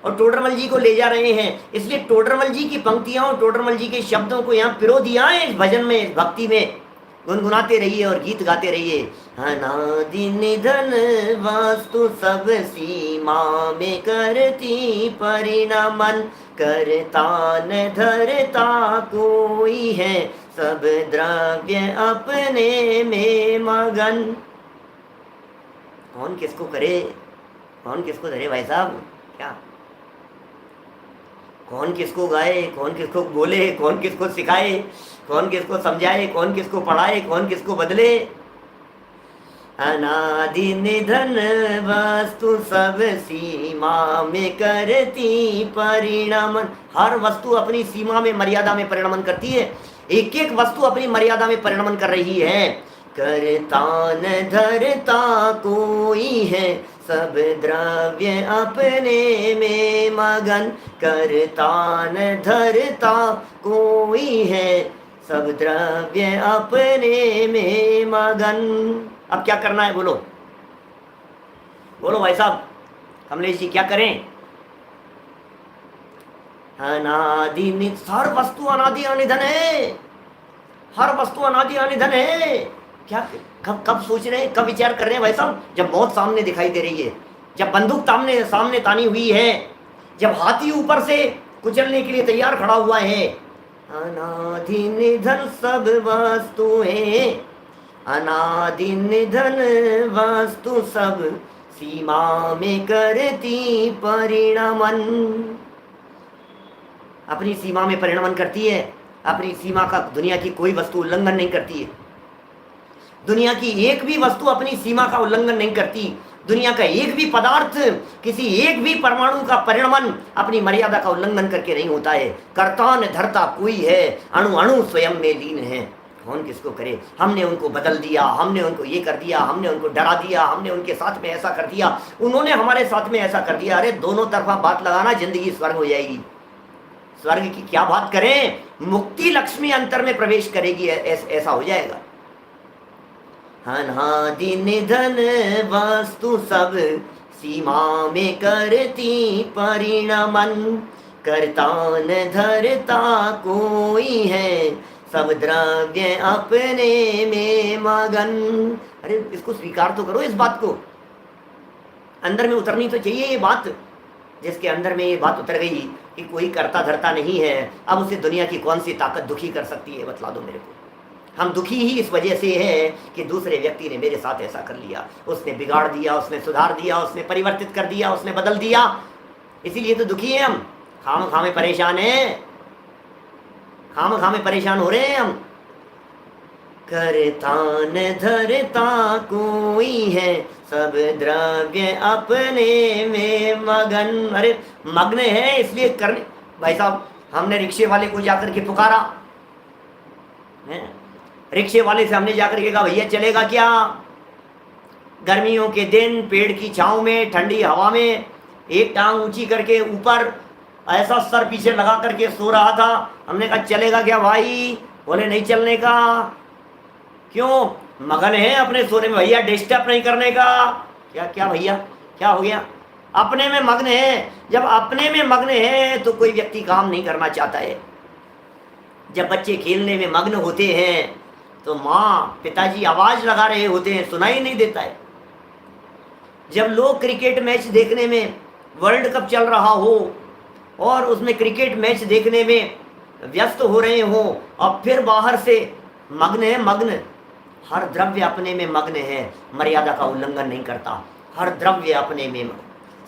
और टोडरमल जी को ले जा रहे हैं, इसलिए टोडरमल जी की पंक्तियां और टोडरमल जी के शब्दों को यहाँ पिरो दिया है। इस भजन में, इस भक्ति में गुनगुनाते रहिए और गीत गाते रहिए। अनादि निधन वस्तु सब सीमा में करती परिणमन, करता न धरता कोई है सब द्रव्य अपने में मगन। कौन किसको करे, कौन किसको धरे भाई साहब? क्या कौन किसको गाए, कौन किसको बोले, कौन किसको सिखाए, कौन किसको समझाए, कौन किसको पढ़ाए, कौन किसको बदले? अनादि निधन वस्तु सब सीमा में करती परिणमन। हर वस्तु अपनी सीमा में, मर्यादा में परिणमन करती है। एक एक वस्तु अपनी मर्यादा में परिणमन कर रही है। करता न धरता कोई है सब द्रव्य अपने में मगन, करता न धरता कोई है सब द्रव्य अपने में मगन। अब क्या करना है, बोलो बोलो भाई साहब, कमलेश जी क्या करें? अनादि हर वस्तु अनादि अनिधन है, हर वस्तु अनादि अनिधन है। क्या कब कब सोच रहे हैं, कब विचार कर रहे हैं भाई साहब? जब मौत सामने दिखाई दे रही है, जब बंदूक सामने सामने तानी हुई है, जब हाथी ऊपर से कुचलने के लिए तैयार खड़ा हुआ है। अनादि निधन सब वस्तुएं, अनादि निधन वस्तु सब सीमा में करती परिणमन। अपनी सीमा में परिणमन करती है, अपनी सीमा का दुनिया की कोई वस्तु उल्लंघन नहीं करती है। दुनिया की एक भी वस्तु अपनी सीमा का उल्लंघन नहीं करती। दुनिया का एक भी पदार्थ, किसी एक भी परमाणु का परिणमन अपनी मर्यादा का उल्लंघन करके नहीं होता है। कर्ता न धरता कोई है, अणु अणु स्वयं में लीन है। कौन किसको करे? हमने उनको बदल दिया, हमने उनको ये कर दिया, हमने उनको डरा दिया, हमने उनके साथ में ऐसा कर दिया, उन्होंने हमारे साथ में ऐसा कर दिया। अरे दोनों तरफा बात लगाना, जिंदगी स्वर्ग हो जाएगी। स्वर्ग की क्या बात करें, मुक्ति लक्ष्मी अंतर में प्रवेश करेगी, ऐसा हो जाएगा। अनादि निधन वस्तु सब सीमा में करती परिणमन, करता न धरता कोई है, सब द्रव्य अपने में मगन। अरे इसको स्वीकार तो करो, इस बात को अंदर में उतरनी तो चाहिए ये बात। जिसके अंदर में ये बात उतर गई कि कोई करता धरता नहीं है, अब उसे दुनिया की कौन सी ताकत दुखी कर सकती है, बतला दो मेरे को। हम दुखी ही इस वजह से है कि दूसरे व्यक्ति ने मेरे साथ ऐसा कर लिया, उसने बिगाड़ दिया, उसने सुधार दिया, उसने परिवर्तित कर दिया, उसने बदल दिया, इसीलिए तो दुखी है हम। खाम खामे परेशान है, खाम खामे परेशान हो रहे हैं हम। करता न धरता कोई है, सब द्रव्य अपने में मगन। अरे मग्न है इसलिए करने। भाई साहब हमने रिक्शे वाले को जाकर के पुकारा, रिक्शे वाले से हमने जाकर के कहा भैया चलेगा क्या? गर्मियों के दिन पेड़ की छांव में, ठंडी हवा में, एक टांग ऊंची करके ऊपर ऐसा सर पीछे लगा करके सो रहा था। हमने कहा चलेगा क्या भाई? बोले नहीं चलने का। क्यों? मगन है अपने सोने में भैया, डिस्टर्ब नहीं करने का। क्या क्या भैया क्या हो गया? अपने में मग्न है। जब अपने में मग्न है तो कोई व्यक्ति काम नहीं करना चाहता है। जब बच्चे खेलने में मग्न होते हैं तो माँ पिताजी आवाज लगा रहे होते हैं, सुनाई नहीं देता है। जब लोग क्रिकेट मैच देखने में, वर्ल्ड कप चल रहा हो और उसमें क्रिकेट मैच देखने में व्यस्त हो रहे हो और फिर बाहर से मग्न है, मग्न, हर द्रव्य अपने में मग्न है, मर्यादा का उल्लंघन नहीं करता। हर द्रव्य अपने में,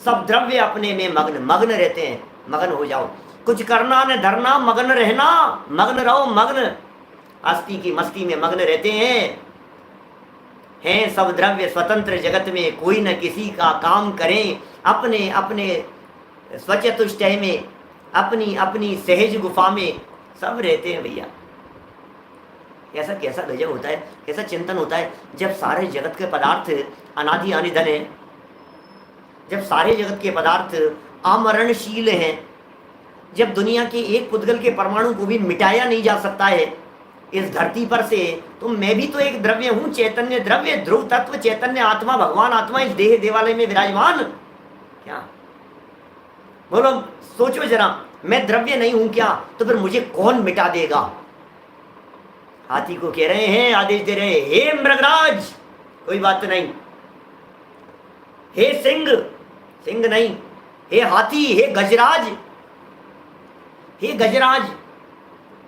सब द्रव्य अपने में मग्न, मग्न रहते हैं। मग्न हो जाओ, कुछ करना न धरना, मग्न रहना, मग्न रहो, मग्न, अस्थि की मस्ती में मग्न रहते हैं सब द्रव्य स्वतंत्र जगत में, कोई न किसी का काम करें, अपने अपने स्वचतुष्टय में, अपनी अपनी सहज गुफा में सब रहते हैं भैया। ऐसा कैसा गजब होता है, कैसा चिंतन होता है जब सारे जगत के पदार्थ अनादि अनिधन है, जब सारे जगत के पदार्थ अमरणशील हैं, जब दुनिया के एक पुद्गल के परमाणु को भी मिटाया नहीं जा सकता है इस धरती पर से, तो मैं भी तो एक द्रव्य हूं, चैतन्य द्रव्य, ध्रुव तत्व, चैतन्य आत्मा, भगवान आत्मा इस देह देवालय में विराजमान। क्या बोलो, सोचो जरा, मैं द्रव्य नहीं हूं क्या? तो फिर मुझे कौन मिटा देगा? हाथी को कह रहे हैं, आदेश दे रहे हैं, हे मृगराज, कोई बात नहीं, हे सिंह, सिंह नहीं, हे हाथी, हे गजराज, हे गजराज,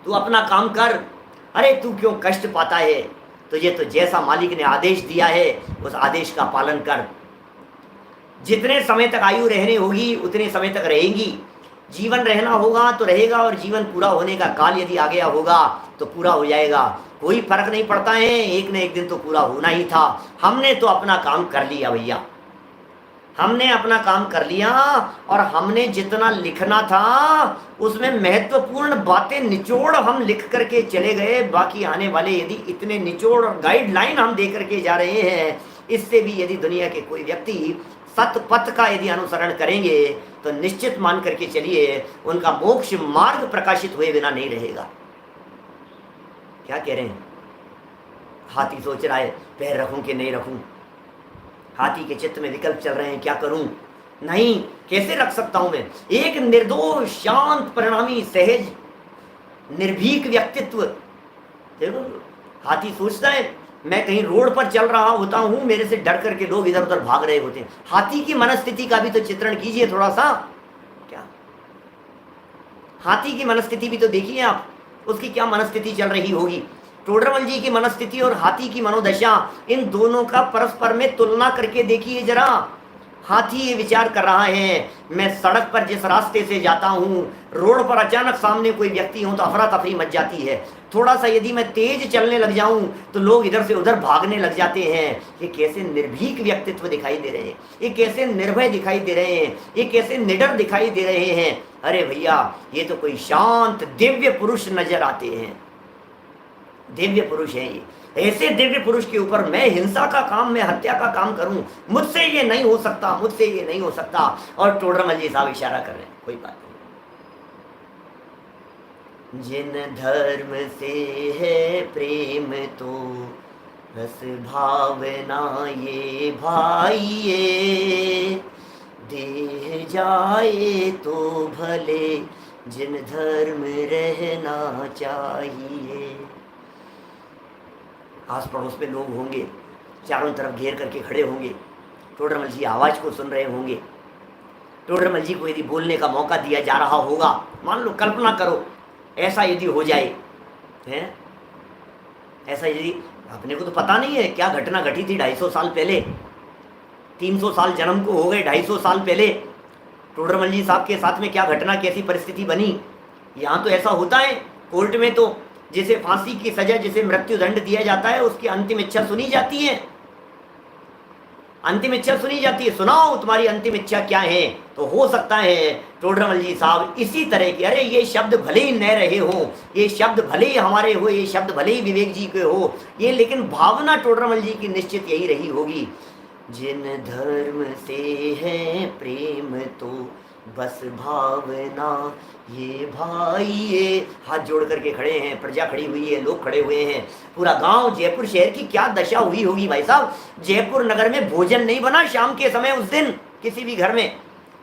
तू अपना काम कर। अरे तू क्यों कष्ट पाता है? तुझे तो जैसा मालिक ने आदेश दिया है उस आदेश का पालन कर। जितने समय तक आयु रहने होगी उतने समय तक रहेगी, जीवन रहना होगा तो रहेगा, और जीवन पूरा होने का काल यदि आ गया होगा तो पूरा हो जाएगा। कोई फर्क नहीं पड़ता है, एक न एक दिन तो पूरा होना ही था। हमने तो अपना काम कर लिया भैया, हमने अपना काम कर लिया, और हमने जितना लिखना था उसमें महत्वपूर्ण बातें निचोड़ हम लिख करके चले गए। बाकी आने वाले यदि इतने निचोड़ और गाइडलाइन हम दे करके जा रहे हैं, इससे भी यदि दुनिया के कोई व्यक्ति सतपथ का यदि अनुसरण करेंगे तो निश्चित मान करके चलिए उनका मोक्ष मार्ग प्रकाशित हुए बिना नहीं रहेगा। क्या कह रहे हैं? हाथी सोच रहा है पैर रखूं कि नहीं रखूं, हाथी के चित्त में विकल्प चल रहे हैं, क्या करूं, नहीं कैसे रख सकता हूं मैं। एक निर्दोष शांत परिणामी सहज निर्भीक व्यक्तित्व, देखो हाथी सोचता है मैं कहीं रोड पर चल रहा होता हूं, मेरे से डर करके लोग इधर उधर भाग रहे होते हैं। हाथी की मनस्थिति का भी तो चित्रण कीजिए थोड़ा सा, क्या हाथी की मनस्थिति भी तो देखिए आप, उसकी क्या मनस्थिति चल रही होगी। टोडरमल जी की मनस्थिति और हाथी की मनोदशा, इन दोनों का परस्पर में तुलना करके देखिए जरा। हाथी ये विचार कर रहा है मैं सड़क पर जिस रास्ते से जाता हूँ, रोड पर अचानक सामने कोई व्यक्ति हो तो अफरा तफरी मच जाती है, थोड़ा सा यदि मैं तेज चलने लग जाऊं तो लोग इधर से उधर भागने लग जाते हैं। ये कैसे निर्भीक व्यक्तित्व दिखाई दे रहे हैं, ये कैसे निर्भय दिखाई दे रहे हैं, ये कैसे निडर दिखाई दे रहे हैं। अरे भैया ये तो कोई शांत दिव्य पुरुष नजर आते हैं, दिव्य पुरुष है ये। ऐसे दिव्य पुरुष के ऊपर मैं हिंसा का काम, मैं हत्या का काम करूं, मुझसे ये नहीं हो सकता, मुझसे ये नहीं हो सकता। और टोडरमल जी साहब इशारा कर रहे हैं, कोई बात नहीं, जिन धर्म से है प्रेम तो रस भावना ये भाइये, देह जाए तो भले जिन धर्म रहना चाहिए। आस पड़ोस में लोग होंगे, चारों तरफ घेर करके खड़े होंगे, टोडरमल जी आवाज को सुन रहे होंगे। टोडरमल जी को यदि बोलने का मौका दिया जा रहा होगा, मान लो कल्पना करो ऐसा यदि हो जाए, है ऐसा यदि, अपने को तो पता नहीं है क्या घटना घटी थी 250 साल पहले, 300 साल जन्म को हो गए, 250 साल पहले टोडरमल जी साहब के साथ में क्या घटना, कैसी परिस्थिति बनी। यहाँ तो ऐसा होता है कोर्ट में, तो जिसे फांसी की सजा, जिसे मृत्यु दंड दिया जाता है, उसकी अंतिम इच्छा सुनी जाती है, अंतिम इच्छा सुनी जाती है, सुनाओ तुम्हारी अंतिम इच्छा क्या है। तो हो सकता है टोडरमल जी साहब इसी तरह के, अरे ये शब्द भले ही न रहे हो, ये शब्द भले ही हमारे हो, ये शब्द भले ही विवेक जी के हो, ये लेकिन भावना टोडरमल जी की निश्चित यही रही होगी, जिन धर्म से है प्रेम तो बस भावना ये भाई। ये हाथ जोड़ करके खड़े हैं, प्रजा खड़ी हुई है, लोग खड़े हुए हैं, पूरा गांव, जयपुर शहर की क्या दशा हुई होगी भाई साहब। जयपुर नगर में भोजन नहीं बना शाम के समय उस दिन किसी भी घर में,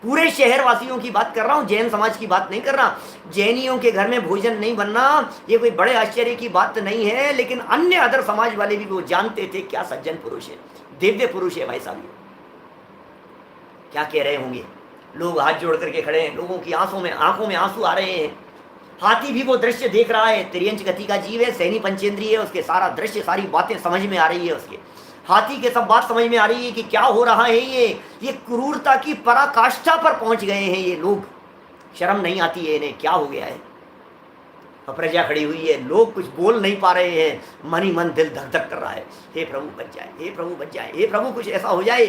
पूरे शहर वासियों की बात कर रहा हूँ, जैन समाज की बात नहीं कर रहा। जैनियों के घर में भोजन नहीं बनना ये कोई बड़े आश्चर्य की बात नहीं है, लेकिन अन्य अदर समाज वाले भी वो जानते थे क्या सज्जन पुरुष है, दिव्य पुरुष है भाई साहब। क्या कह रहे होंगे लोग, हाथ जोड़ करके खड़े हैं, लोगों की आंखों में आंसू आ रहे हैं। हाथी भी वो दृश्य देख रहा है, त्रियंच गति का जीव है, सैनी पंचेंद्रिय है, उसके सारा दृश्य, सारी बातें समझ में आ रही है उसके, हाथी के सब बात समझ में आ रही है कि क्या हो रहा है। ये क्रूरता की पराकाष्ठा पर पहुंच गए हैं ये लोग, शर्म नहीं आती है इन्हें, क्या हो गया है। प्रजा खड़ी हुई है, लोग कुछ बोल नहीं पा रहे हैं, मन ही मन दिल धक धक कर रहा है, हे प्रभु बच जाए, हे प्रभु बच जाए, हे प्रभु कुछ ऐसा हो जाए,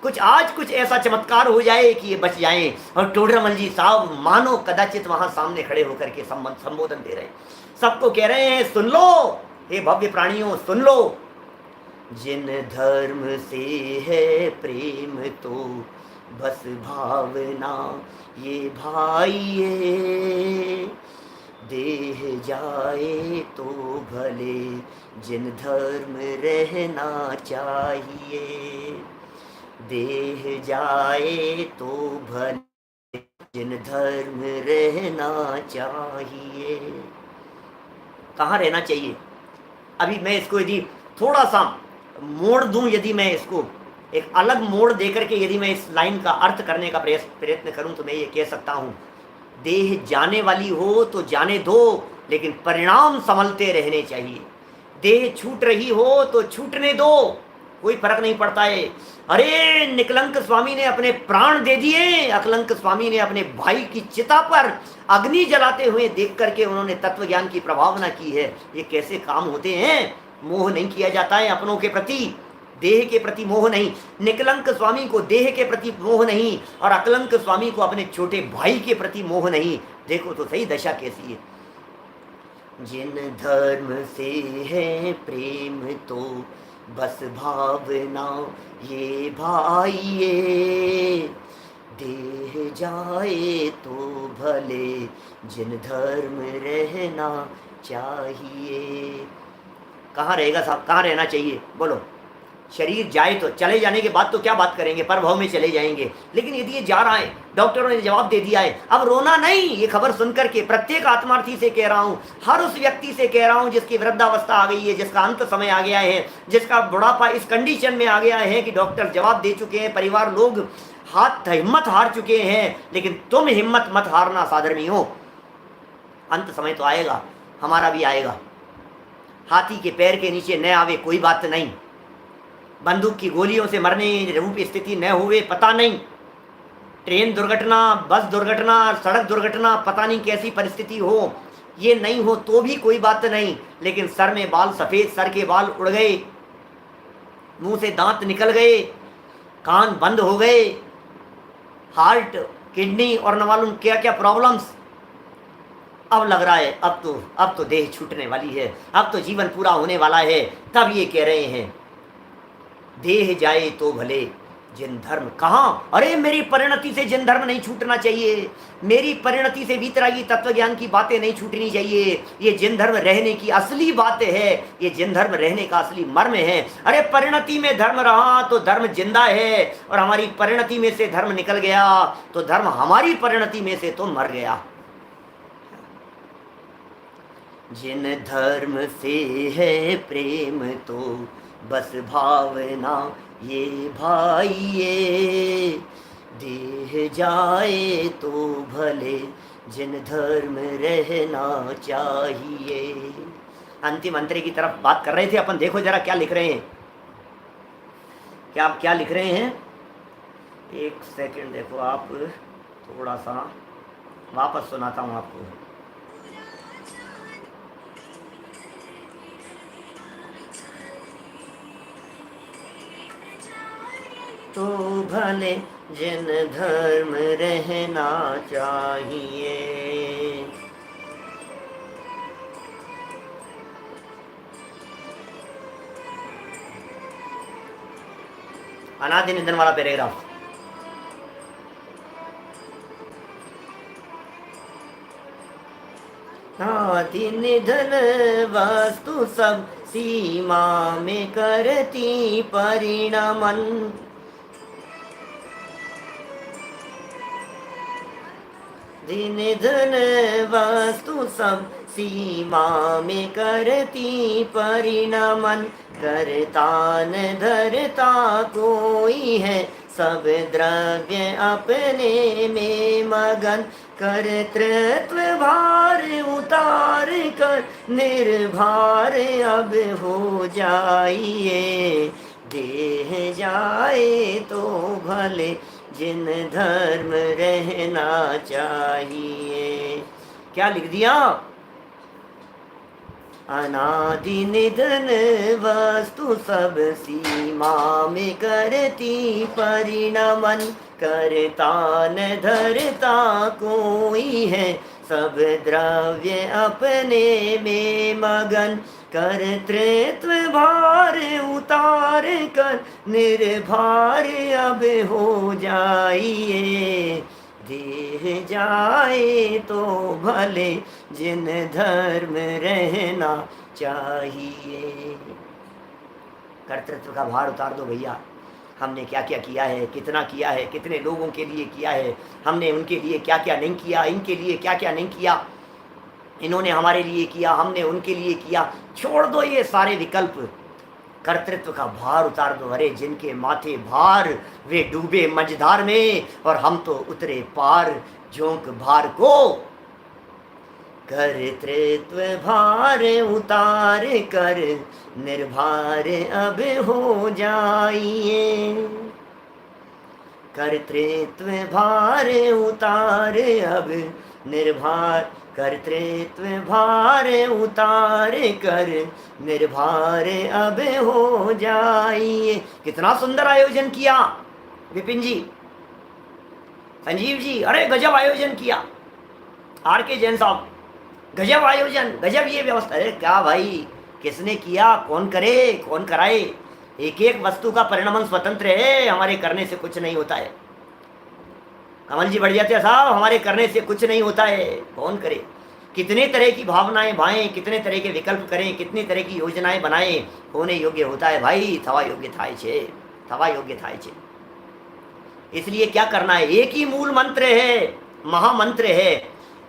कुछ आज कुछ ऐसा चमत्कार हो जाए कि ये बच जाएं। और टोडरमल जी साहब मानो कदाचित वहां सामने खड़े होकर के संबोधन दे रहे हैं, सबको कह रहे हैं सुन लो हे भव्य प्राणियों, सुन लो, जिन धर्म से है प्रेम तो बस भावना ये भाई, देह जाए तो भले जिन धर्म रहना चाहिए, देह जाए तो भले जिन धर्म रहना चाहिए। कहाँ रहना चाहिए? अभी मैं इसको यदि थोड़ा सा मोड़ दूं, यदि मैं इसको एक अलग मोड़ देकर के यदि मैं इस लाइन का अर्थ करने का प्रयत्न करूं तो मैं ये कह सकता हूं, देह जाने वाली हो तो जाने दो, लेकिन परिणाम संभलते रहने चाहिए। देह छूट रही हो तो छूटने दो, कोई फर्क नहीं पड़ता है। अरे निकलंक स्वामी ने अपने प्राण दे दिए, अकलंक स्वामी ने अपने भाई की चिता पर अग्नि जलाते हुए देख करके उन्होंने तत्व ज्ञान की प्रभावना की है। ये कैसे काम होते हैं? मोह नहीं किया जाता है अपनों के प्रति, देह के प्रति मोह नहीं। निकलंक स्वामी को देह के प्रति मोह नहीं, और अकलंक स्वामी को अपने छोटे भाई के प्रति मोह नहीं। देखो तो सही दशा कैसी है। जिन धर्म से है प्रेम तो बस भावना ये भाइये, देह जाए तो भले जिन धर्म रहना चाहिए। कहाँ रहेगा साहब, कहाँ रहना चाहिए बोलो। शरीर जाए तो चले जाने के बाद तो क्या बात करेंगे, परभव में चले जाएंगे, लेकिन यदि ये जा रहा है, डॉक्टरों ने जवाब दे दिया है, अब रोना नहीं। ये खबर सुनकर के प्रत्येक आत्मार्थी से कह रहा हूँ, हर उस व्यक्ति से कह रहा हूँ जिसकी वृद्धावस्था आ गई है, जिसका अंत समय आ गया है, जिसका बुढ़ापा इस कंडीशन में आ गया है कि डॉक्टर जवाब दे चुके हैं, परिवार लोग हिम्मत हार चुके हैं, लेकिन तुम हिम्मत मत हारना साधर्मी हो। अंत समय तो आएगा, हमारा भी आएगा। हाथी के पैर के नीचे न आवे कोई बात नहीं, बंदूक की गोलियों से मरने रूप स्थिति न हुए पता नहीं, ट्रेन दुर्घटना, बस दुर्घटना, सड़क दुर्घटना, पता नहीं कैसी परिस्थिति हो, ये नहीं हो तो भी कोई बात नहीं, लेकिन सर में बाल सफ़ेद, सर के बाल उड़ गए, मुंह से दांत निकल गए, कान बंद हो गए, हार्ट, किडनी और न मालूम क्या क्या प्रॉब्लम्स। अब लग रहा है अब तो देह छूटने वाली है, अब तो जीवन पूरा होने वाला है। तब ये कह रहे हैं देह जाए तो भले जिन धर्म। कहाँ, अरे मेरी परिणति से जिन धर्म नहीं छूटना चाहिए, मेरी परिणति से वीतरागी तत्व ज्ञान की बातें नहीं छूटनी चाहिए। ये जिन धर्म रहने की असली बात है, ये जिन धर्म रहने का असली मर्म है। अरे परिणति में धर्म रहा तो धर्म जिंदा है, और हमारी परिणति में से धर्म निकल गया तो धर्म हमारी परिणति में से तो मर गया। जिन धर्म से है प्रेम तो बस भावना ये भाइये, देह जाए तो भले जिन धर्म रहना चाहिए। अंतिम अंतरे की तरफ बात कर रहे थे अपन, देखो जरा क्या लिख रहे हैं, क्या लिख रहे हैं। एक सेकंड देखो आप, थोड़ा सा वापस सुनाता हूँ आपको। तो भले जिन धर्म रहना चाहिए। अनादि निधन वाला पैराग्राफ। आदि निधन वस्तु सब सीमा में करती परिणमन। दिन धन वस्तु सब सीमा में करती परिणमन। करता न धरता कोई है, सब द्रव्य अपने में मगन। कर्तृत्व भार उतार कर निर्भार अब हो जाइए। देह जाए तो भले जिन धर्म रहना चाहिए। क्या लिख दिया? अनादि निधन वस्तु सब सीमा में करती परिणमन। करता न धरता कोई है, सब द्रव्य अपने में मगन। कर्तृत्व भार उतार कर निर्भार अब हो जाइए। देह जाए तो भले जिन धर्म रहना चाहिए। कर्तृत्व का भार उतार दो भैया। हमने क्या क्या किया है, कितना किया है, कितने लोगों के लिए किया है, हमने उनके लिए क्या क्या नहीं किया, इनके लिए क्या क्या नहीं किया, इन्होंने हमारे लिए किया, हमने उनके लिए किया। छोड़ दो ये सारे विकल्प, कर्तृत्व का भार उतार दो। अरे जिनके माथे भार वे डूबे मझधार में, और हम तो उतरे पार झोंक भार को। कर्तृत्व भार उतार कर निर्भार अब हो जाइए। कर्तृत्व भार उतार अब निर्भार। कर्तृत्व भार उतार कर निर्भार अब हो जाइए। कितना सुंदर आयोजन किया विपिन जी, संजीव जी, अरे गजब आयोजन किया। आर के जैन साहब, गजब आयोजन, गजब ये व्यवस्था। अरे क्या भाई, किसने किया, कौन करे, कौन कराए? एक एक वस्तु का परिणमन स्वतंत्र है, हमारे करने से कुछ नहीं होता है। कमल जी बढ़ जाते साहब, हमारे करने से कुछ नहीं होता है, कौन करे। कितने तरह की भावनाएं भाएं, कितने तरह के विकल्प करें, कितनी तरह की योजनाएं बनाएं, होने योग्य होता है भाई थवा योग्य थाय छे, थवा योग्य थाय छे। इसलिए क्या करना है, एक ही मूल मंत्र है, महामंत्र है,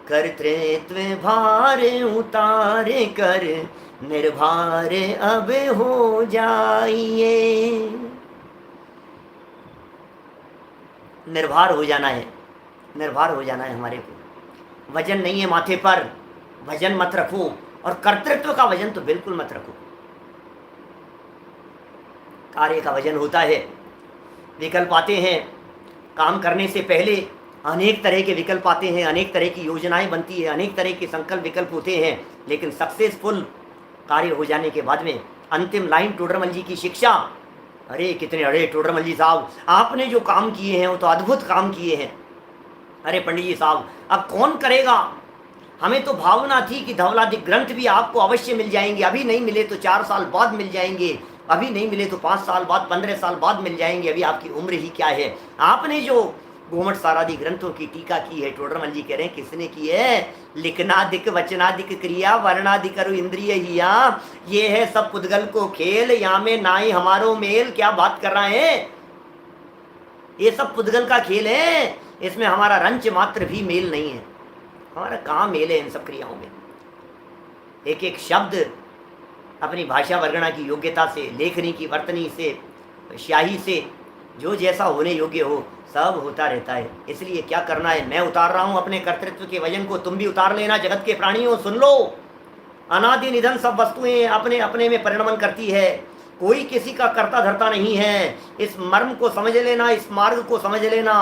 कर्तृत्व भार उतारे कर निर्भार अब हो जाइए। निर्भर हो जाना है, निर्भर हो जाना है हमारे को। वजन नहीं है माथे पर, वजन मत रखो, और कर्तृत्व का वजन तो बिल्कुल मत रखो। कार्य का वजन होता है, विकल्प आते हैं काम करने से पहले, अनेक तरह के विकल्प आते हैं, अनेक तरह की योजनाएं बनती है, अनेक तरह के संकल्प विकल्प होते हैं, लेकिन सक्सेसफुल कार्य हो जाने के बाद में अंतिम लाइन टोडरमल जी की शिक्षा, अरे कितने, अरे टोडरमल जी साहब आपने जो काम किए हैं वो तो अद्भुत काम किए हैं। अरे पंडित जी साहब अब कौन करेगा, हमें तो भावना थी कि धवलादिक ग्रंथ भी आपको अवश्य मिल जाएंगे, अभी नहीं मिले तो 4 साल बाद मिल जाएंगे, अभी नहीं मिले तो 5 साल बाद, 15 साल बाद मिल जाएंगे, अभी आपकी उम्र ही क्या है। आपने जो गोमट सारादि ग्रंथों की टीका की है, टोडरमल जी कह रहे हैं किसने की है, लिखनादिक वचनादिक क्रिया वर्णादिक अरु इंद्रिय हिया, ये है सब पुद्गल को खेल, यहाँ में नाई हमारो मेल। क्या बात कर रहे हैं, ये सब पुद्गल का खेल है, इसमें हमारा रंच मात्र भी मेल नहीं है। हमारा कहाँ मेल है इन सब क्रियाओं में। एक एक शब्द अपनी भाषा वर्गणा की योग्यता से, लेखनी की वर्तनी से, स्याही से, जो जैसा होने योग्य हो सब होता रहता है। इसलिए क्या करना है, मैं उतार रहा हूं अपने कर्तृत्व के वजन को, तुम भी उतार लेना। जगत के प्राणियों सुन लो, अनादि निधन सब वस्तुएं अपने अपने में परिणमन करती है, कोई किसी का कर्ता धर्ता नहीं है। इस मर्म को समझ लेना, इस मार्ग को समझ लेना।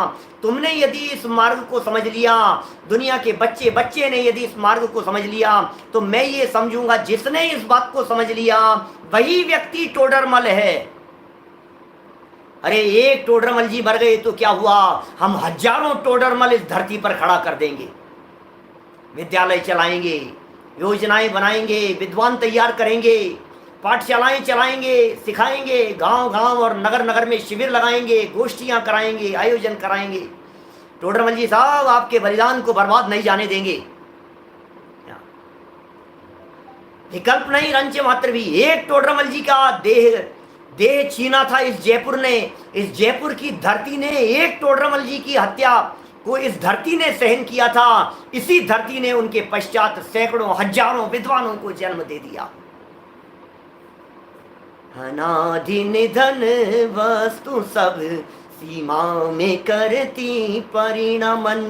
तुमने यदि इस मार्ग को समझ लिया, दुनिया के बच्चे बच्चे ने यदि इस मार्ग को समझ लिया, तो मैं ये समझूंगा जिसने इस बात को समझ लिया वही व्यक्ति टोडरमल है। अरे एक टोडरमल जी मर गए तो क्या हुआ, हम हजारों टोडरमल इस धरती पर खड़ा कर देंगे, विद्यालय चलाएंगे, योजनाएं बनाएंगे, विद्वान तैयार करेंगे, पाठशालाएं चलाएंगे, सिखाएंगे, गांव गांव और नगर नगर में शिविर लगाएंगे, गोष्ठियां कराएंगे, आयोजन कराएंगे। टोडरमल जी साहब आपके बलिदान को बर्बाद नहीं जाने देंगे। विकल्प नहीं, रंच मात्र भी। एक टोडरमल जी का देह छीना था इस जयपुर ने, इस जयपुर की धरती ने एक टोडरमल जी की हत्या को इस धरती ने सहन किया था। इसी धरती ने उनके पश्चात सैकड़ों हजारों विद्वानों को जन्म दे दिया। अनादि निधन वस्तु सब सीमा में करती परिणमन,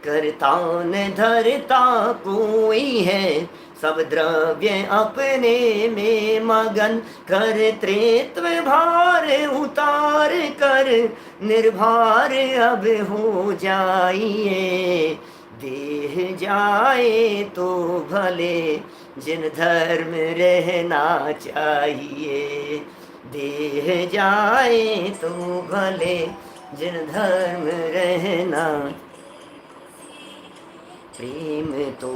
करता न धरता कोई है, सब द्रव्य अपने में मगन, कर्तृत्व भार उतार कर निर्भर अब हो जाइए। देह जाए तो भले जिन धर्म रहना चाहिए, देह जाए तो भले जिन धर्म रहना, प्रेम तो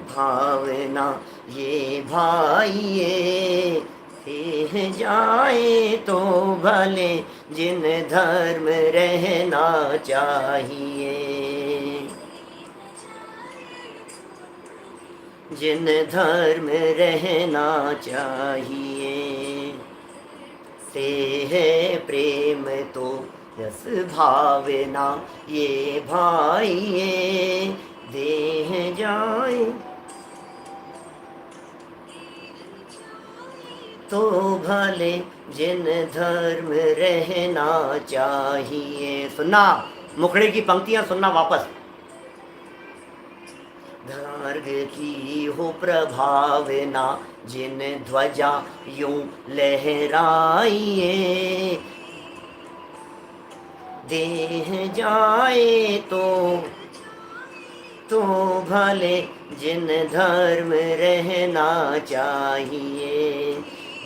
भावना ये भाइये, देह जाए तो भले जिन धर्म रहना चाहिए, जिन धर्म रहना चाहिए। से है प्रेम तो यस भावना ये भाइये, देह जाए तो भले जिन धर्म रहना चाहिए। सुनना, मुखड़े की पंक्तियां सुनना वापस। धर्ग की हो प्रभावना जिन ध्वजा यूं लहराइए, देह जाए तो भले जिन धर्म रहना चाहिए,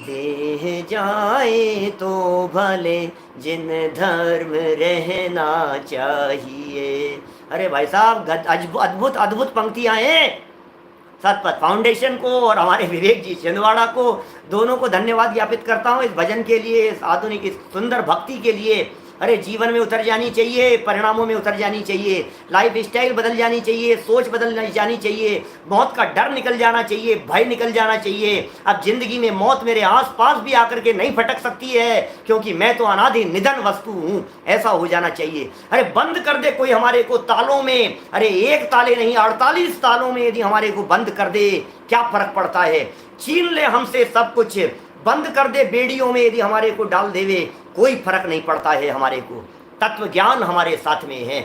देह जाए तो भले जिन धर्म रहना चाहिए। अरे भाई साहब अद्भुत अद्भुत पंक्तियां हैं। सतपथ फाउंडेशन को और हमारे विवेक जी छिंदवाड़ा को, दोनों को धन्यवाद ज्ञापित करता हूँ इस भजन के लिए, इस आधुनिक इस सुंदर भक्ति के लिए। अरे जीवन में उतर जानी चाहिए, परिणामों में उतर जानी चाहिए, लाइफ स्टाइल बदल जानी चाहिए, सोच बदल जानी चाहिए, मौत का डर निकल जाना चाहिए, भय निकल जाना चाहिए। अब जिंदगी में मौत मेरे आसपास भी आकर के नहीं फटक सकती है, क्योंकि मैं तो अनादि निधन वस्तु हूं, ऐसा हो जाना चाहिए। अरे बंद कर दे कोई हमारे को तालों में, अरे एक ताले नहीं 48 तालों में यदि हमारे को बंद कर दे, क्या फर्क पड़ता है। छीन ले हमसे सब कुछ, बंद कर दे बेड़ियों में यदि हमारे को डाल देवे, कोई फर्क नहीं पड़ता है हमारे को। तत्व ज्ञान हमारे साथ में है।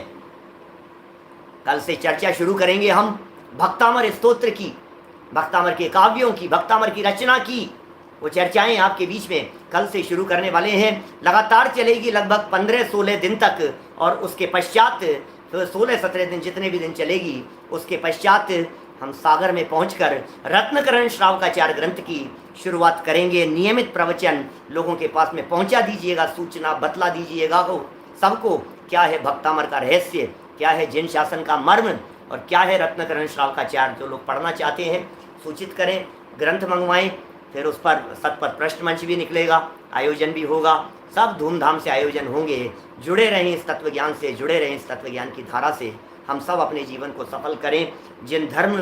कल से चर्चा शुरू करेंगे हम भक्तामर स्तोत्र की, भक्तामर के काव्यों की, भक्तामर की रचना की, वो चर्चाएं आपके बीच में कल से शुरू करने वाले हैं। लगातार चलेगी लगभग 15-16 दिन तक, और उसके पश्चात 16-17 दिन जितने भी दिन चलेगी, उसके पश्चात हम सागर में पहुंचकर रत्नकरण श्रावकाचार्य ग्रंथ की शुरुआत करेंगे। नियमित प्रवचन लोगों के पास में पहुंचा दीजिएगा, सूचना बतला दीजिएगा को सबको क्या है भक्तामर का रहस्य, क्या है जिन शासन का मर्म, और क्या है रत्नकरण श्रावकाचार्य। जो लोग पढ़ना चाहते हैं सूचित करें, ग्रंथ मंगवाएं, फिर उस पर सत पर प्रश्न मंच भी निकलेगा, आयोजन भी होगा, सब धूमधाम से आयोजन होंगे। जुड़े रहें इस तत्व ज्ञान से, जुड़े रहें इस तत्व ज्ञान की धारा से। हम सब अपने जीवन को सफल करें। जिन धर्म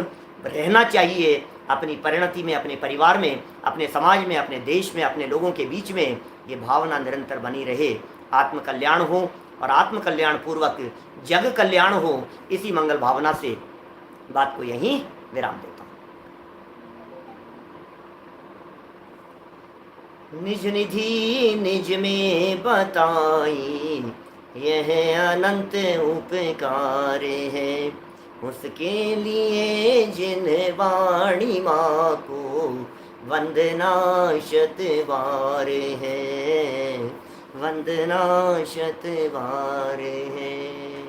रहना चाहिए अपनी परिणति में, अपने परिवार में, अपने समाज में, अपने देश में, अपने लोगों के बीच में, ये भावना निरंतर बनी रहे। आत्म कल्याण हो और आत्म कल्याण पूर्वक जग कल्याण हो, इसी मंगल भावना से बात को यहीं विराम देता हूँ। निज निधि निज में बताई, यह अनंत उपकार है, उसके लिए जिन वाणी माँ को वंदना शतबार है, वंदना शतबार है।